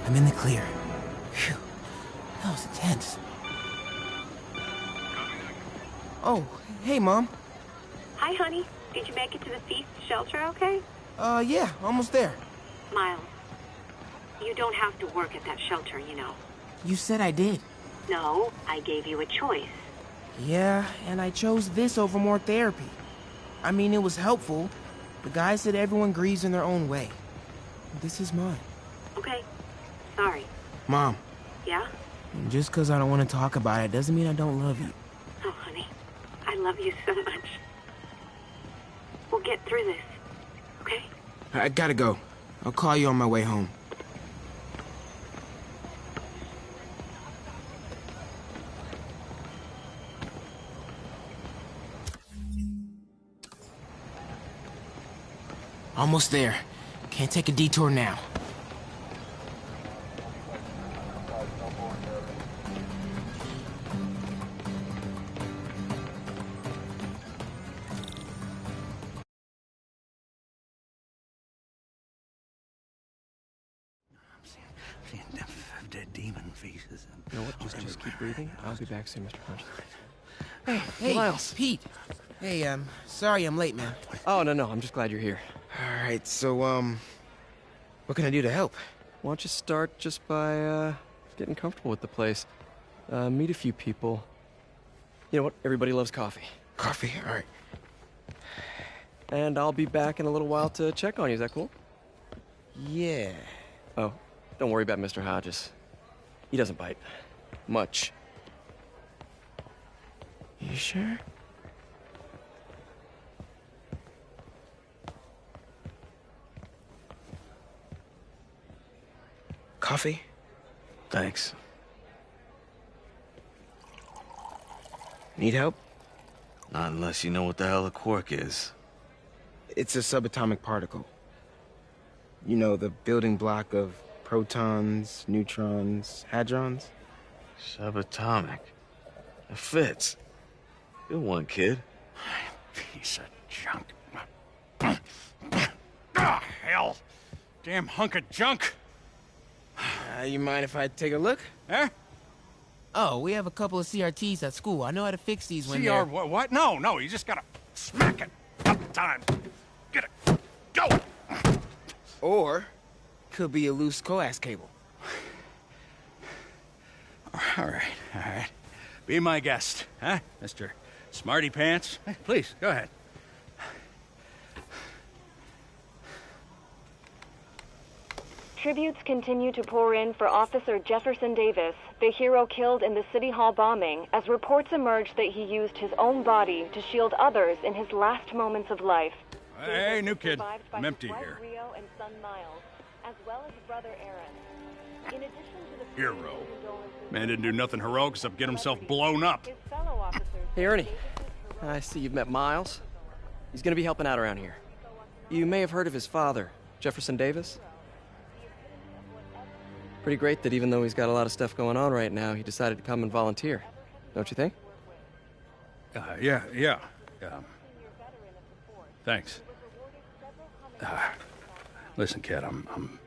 I'm in the clear. Phew. That was intense. Oh, hey, Mom. Hi, honey. Did you make it to the Feast shelter okay? Yeah, almost there. Miles, you don't have to work at that shelter, you know. You said I did. No, I gave you a choice. Yeah, and I chose this over more therapy. I mean, it was helpful. The guy said everyone grieves in their own way. This is mine. Okay. Sorry. Mom, Yeah? just because I don't want to talk about it doesn't mean I don't love you. Oh, honey. I love you so much. We'll get through this. Okay? I gotta go. I'll call you on my way home. Almost there. Can't take a detour now. Dead demon faces. You know what? Just keep breathing. I'll be back soon, Mr. Punch. Hey, Miles. Pete. Hey, sorry I'm late, man. Oh, no. I'm just glad you're here. All right, so, what can I do to help? Why don't you start just by, getting comfortable with the place. Meet a few people. You know what? Everybody loves coffee. Coffee? All right. And I'll be back in a little while to check on you. Is that cool? Yeah. Oh, don't worry about Mr. Hodges. He doesn't bite. Much. You sure? Coffee? Thanks. Need help? Not unless you know what the hell a quark is. It's a subatomic particle. You know, the building block of protons, neutrons, hadrons? Subatomic. It fits. Good one, kid. Piece of junk. Hell. Damn hunk of junk. You mind if I take a look? Eh? Oh, we have a couple of CRTs at school. I know how to fix these when CR they're... what? No, you just gotta smack it a couple times. Get it. Go! Or, could be a loose coax cable. All right. Be my guest, huh, Mr. Smarty Pants? Please, go ahead. Tributes continue to pour in for Officer Jefferson Davis, the hero killed in the City Hall bombing, as reports emerge that he used his own body to shield others in his last moments of life. Hey, new kid. I'm empty here. Rio and son Miles, as well as brother Aaron. In addition to the Hero. Man didn't do nothing heroic except get himself blown up. his fellow officers, Hey, Ernie. I see you've met Miles. He's gonna be helping out around here. You may have heard of his father, Jefferson Davis. Pretty great that even though he's got a lot of stuff going on right now, he decided to come and volunteer. Don't you think? Yeah. Thanks. Listen, kid, I'm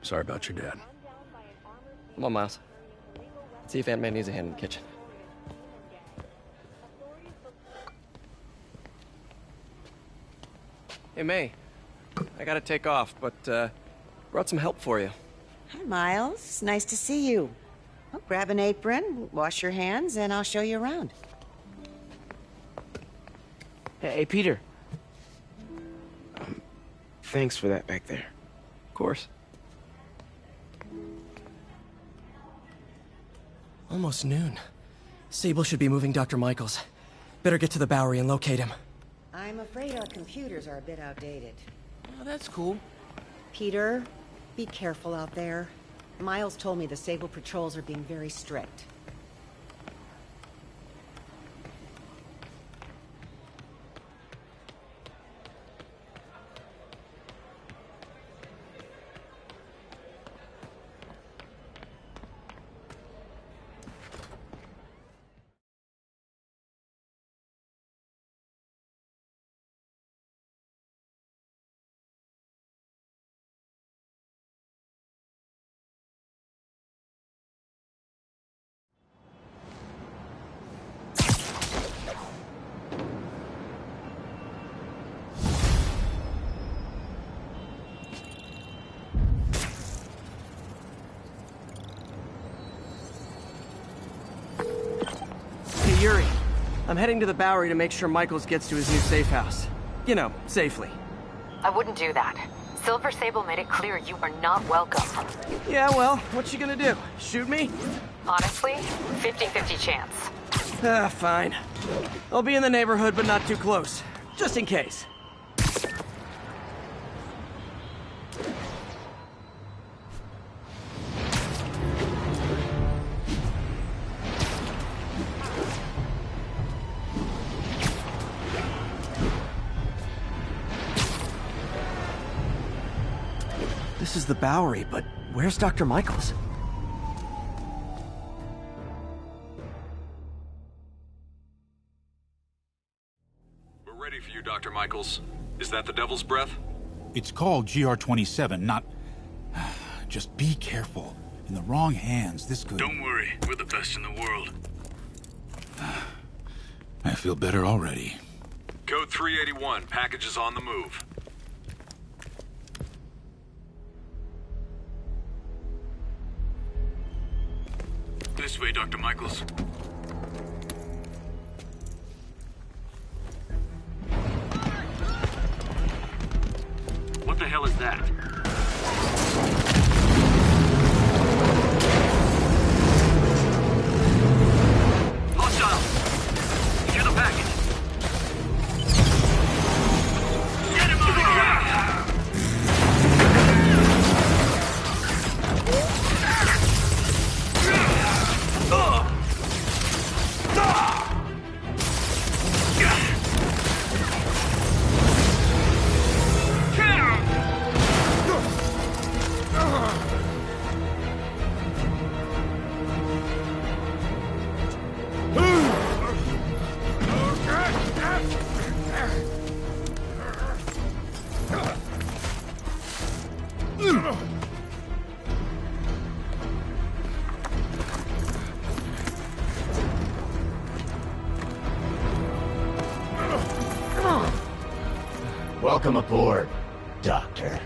sorry about your dad. Come on, Miles. Let's see if Aunt May needs a hand in the kitchen. Hey, May. I gotta take off, but, brought some help for you. Hi, Miles. Nice to see you. Oh, grab an apron, wash your hands, and I'll show you around. Hey, Peter. Thanks for that back there. Of course. Almost noon. Sable should be moving Dr. Michaels. Better get to the Bowery and locate him. I'm afraid our computers are a bit outdated. Oh, that's cool. Peter, be careful out there. Miles told me the Sable patrols are being very strict. Yuri, I'm heading to the Bowery to make sure Michaels gets to his new safe house. You know, safely. I wouldn't do that. Silver Sable made it clear you are not welcome. Yeah, well, what's she gonna do? Shoot me? Honestly, 50-50 chance. Fine. I'll be in the neighborhood, but not too close. Just in case. This is the Bowery, but where's Dr. Michaels? We're ready for you, Dr. Michaels. Is that the Devil's Breath? It's called GR-27, not... Just be careful. In the wrong hands, this could... Don't worry, we're the best in the world. I feel better already. Code 381, package is on the move. This way, Dr. Michaels. What the hell is that? Hostile! Secure the package. Get him over here! Welcome aboard, Doctor.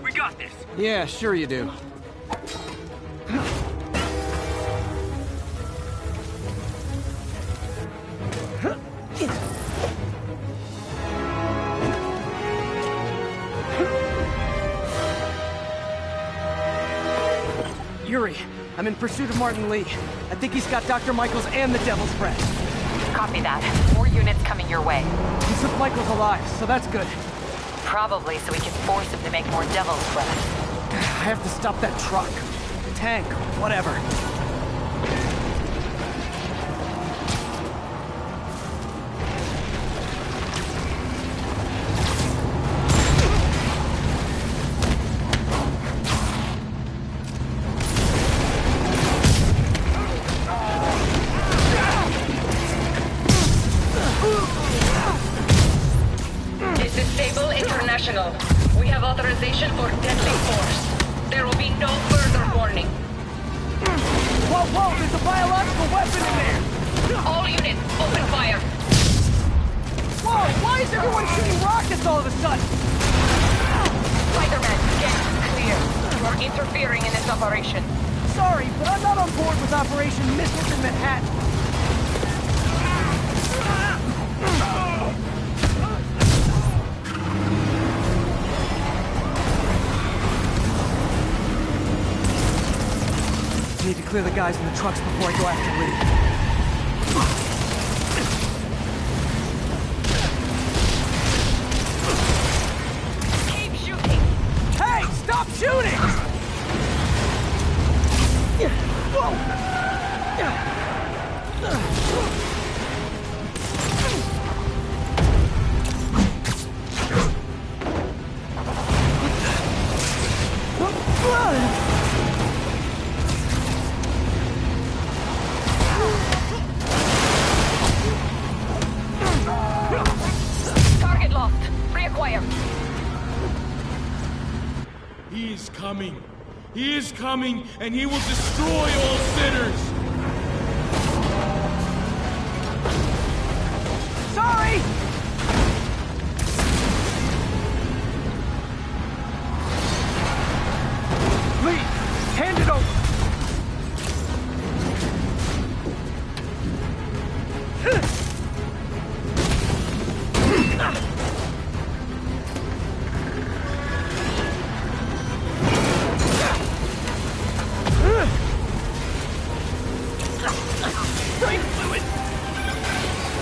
We got this. Yeah, sure you do. Yuri, I'm in pursuit of Martin Lee. I think he's got Dr. Michaels and the Devil's Breath. Copy that. More units coming your way. He took Michaels alive, so that's good. Probably so we can force him to make more Devil's Breath. I have to stop that truck. Tank, whatever. This is Sable International. We have authorization for deadly force. There will be no further warning. Whoa, whoa, there's a biological weapon in there! All units, open fire! Whoa, why is everyone shooting rockets all of a sudden? Spider Man, get clear. You are interfering in this operation. Sorry, but I'm not on board with Operation Missiles in Manhattan. I need to clear the guys in the trucks before I go after Lee. Keep shooting! Hey, stop shooting! Whoa! Target lost. Reacquire. He is coming. He is coming, and he will destroy all sinners! Sorry! Lee, hand it over!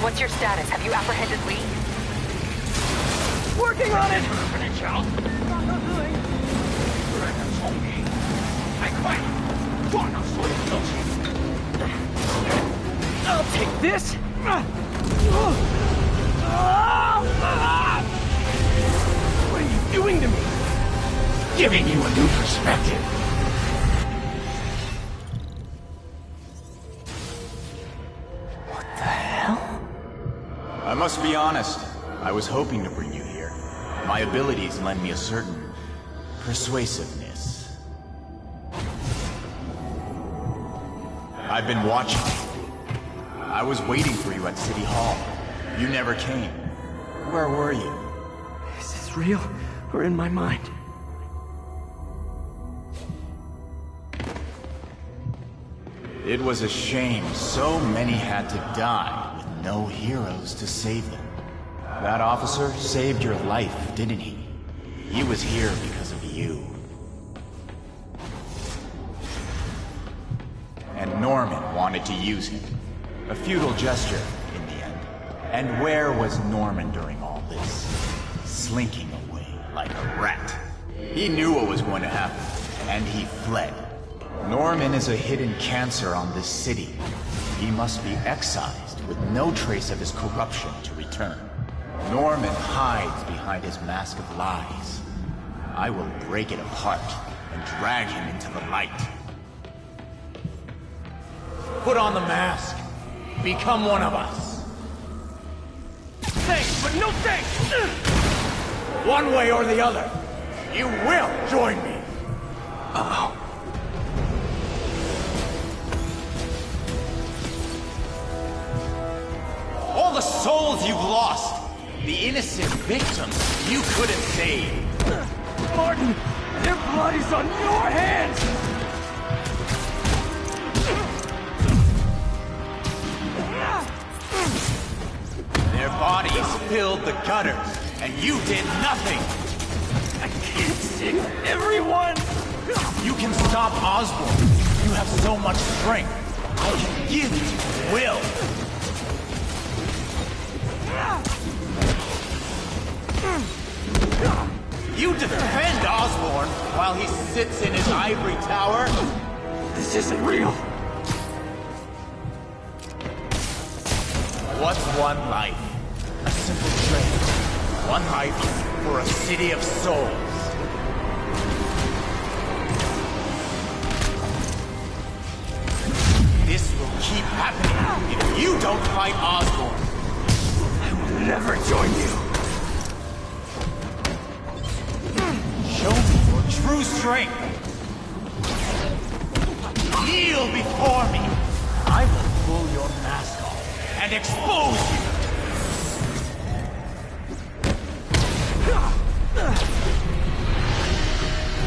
What's your status? Have you apprehended Lee? Working on it! I'll take this! What are you doing to me? Giving you a new perspective. I must be honest. I was hoping to bring you here. My abilities lend me a certain persuasiveness. I've been watching you. I was waiting for you at City Hall. You never came. Where were you? Is this real or in my mind? It was a shame so many had to die with no heroes to save them. That officer saved your life, didn't he? He was here because of you. And Norman wanted to use him. A futile gesture, in the end. And where was Norman during all this? Slinking away like a rat. He knew what was going to happen, and he fled. Norman is a hidden cancer on this city. He must be excised with no trace of his corruption to return. Norman hides behind his mask of lies. I will break it apart and drag him into the light. Put on the mask. Become one of us. Thanks, but no thanks! One way or the other, you will join me. Uh-oh. All the souls you've lost, the innocent victims you couldn't save. Martin, blood is on your hands! Their bodies filled the gutters, and you did nothing! I can't save everyone! You can stop Osborn. You have so much strength. I can give you will. You defend Osborn while he sits in his ivory tower? This isn't real. What's one life? A simple trade. One life for a city of souls. This will keep happening if you don't fight Osborn. I will never join you. Show me your true strength. Kneel before me. I will pull your mask off and expose you.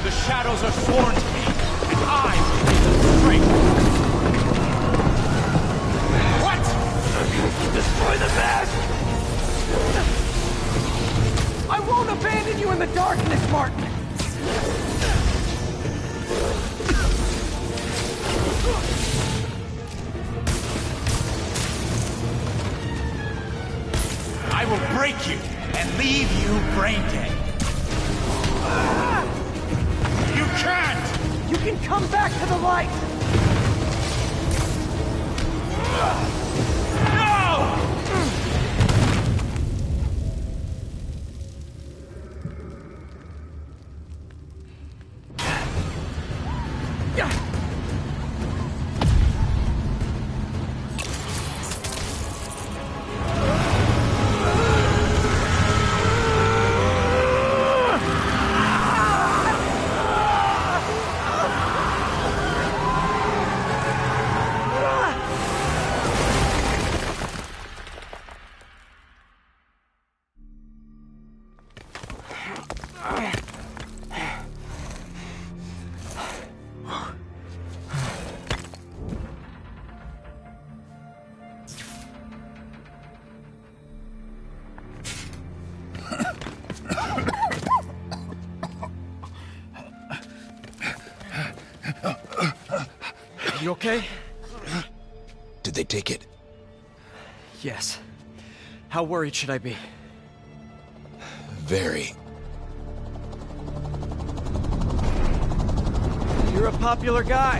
The shadows are sworn to me, and I will give them strength. What? I'm gonna destroy the mask! I won't abandon you in the darkness, Martin! I will break you and leave you brain dead. You can't! You can come back to the light! No! You okay? Did they take it? Yes. How worried should I be? Very. You're a popular guy.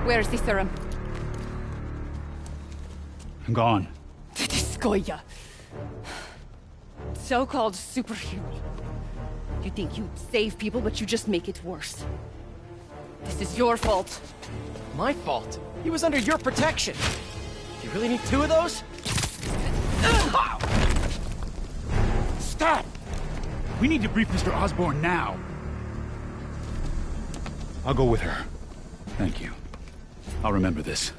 Where's the serum? I'm gone. Goya. So-called superhero. You think you save people, but you just make it worse. This is your fault. My fault? He was under your protection. You really need two of those? Stop! We need to brief Mr. Osborn now. I'll go with her. Thank you. I'll remember this.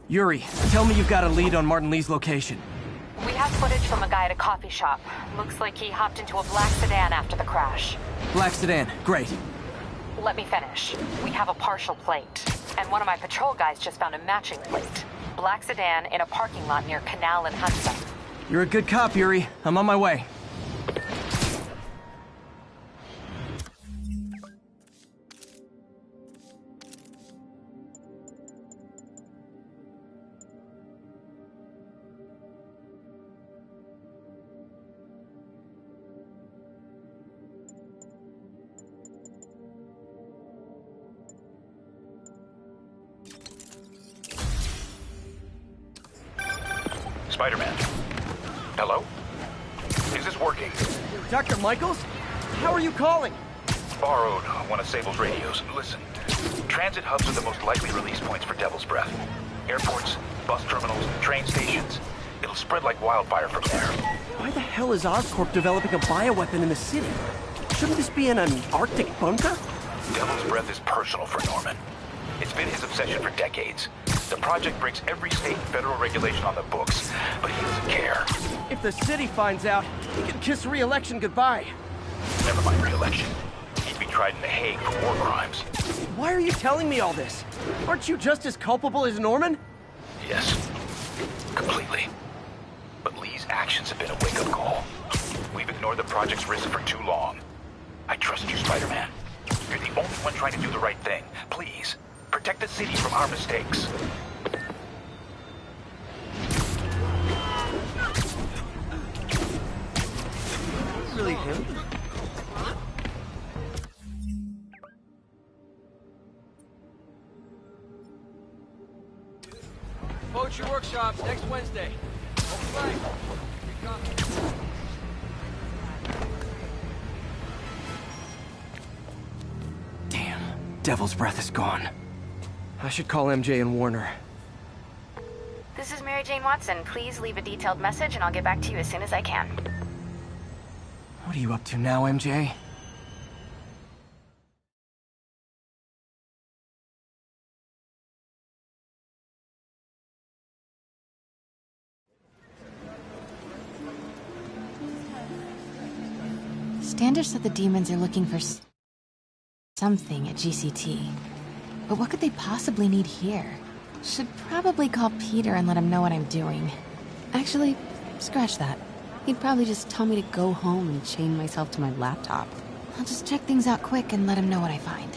Yuri, tell me you've got a lead on Martin Lee's location. We have footage from a guy at a coffee shop. Looks like he hopped into a black sedan after the crash. Black sedan, great. Let me finish. We have a partial plate. And one of my patrol guys just found a matching plate. Black sedan in a parking lot near Canal and Hudson. You're a good cop, Yuri. I'm on my way. Spider Man. Hello? Is this working? Dr. Michaels? How are you calling? Borrowed one of Sable's radios. Listen, transit hubs are the most likely release points for Devil's Breath. Airports, bus terminals, train stations. It'll spread like wildfire from there. Why the hell is Oscorp developing a bioweapon in the city? Shouldn't this be in an Arctic bunker? Devil's Breath is personal for Norman. It's been his obsession for decades. The project breaks every state and federal regulation on the books, but he doesn't care. If the city finds out, he can kiss re-election goodbye. Never mind re-election. He'd be tried in The Hague for war crimes. Why are you telling me all this? Aren't you just as culpable as Norman? Yes. Completely. But Lee's actions have been a wake-up call. We've ignored the project's risk for too long. I trust you, Spider-Man. You're the only one trying to do the right thing. Please, protect the city from our mistakes. Really him? Poetry workshops next Wednesday. Damn, Devil's Breath is gone. I should call MJ and Warner. This is Mary Jane Watson. Please leave a detailed message and I'll get back to you as soon as I can. What are you up to now, MJ? Standish said the demons are looking for something at GCT. But what could they possibly need here? Should probably call Peter and let him know what I'm doing. Actually, scratch that. He'd probably just tell me to go home and chain myself to my laptop. I'll just check things out quick and let him know what I find.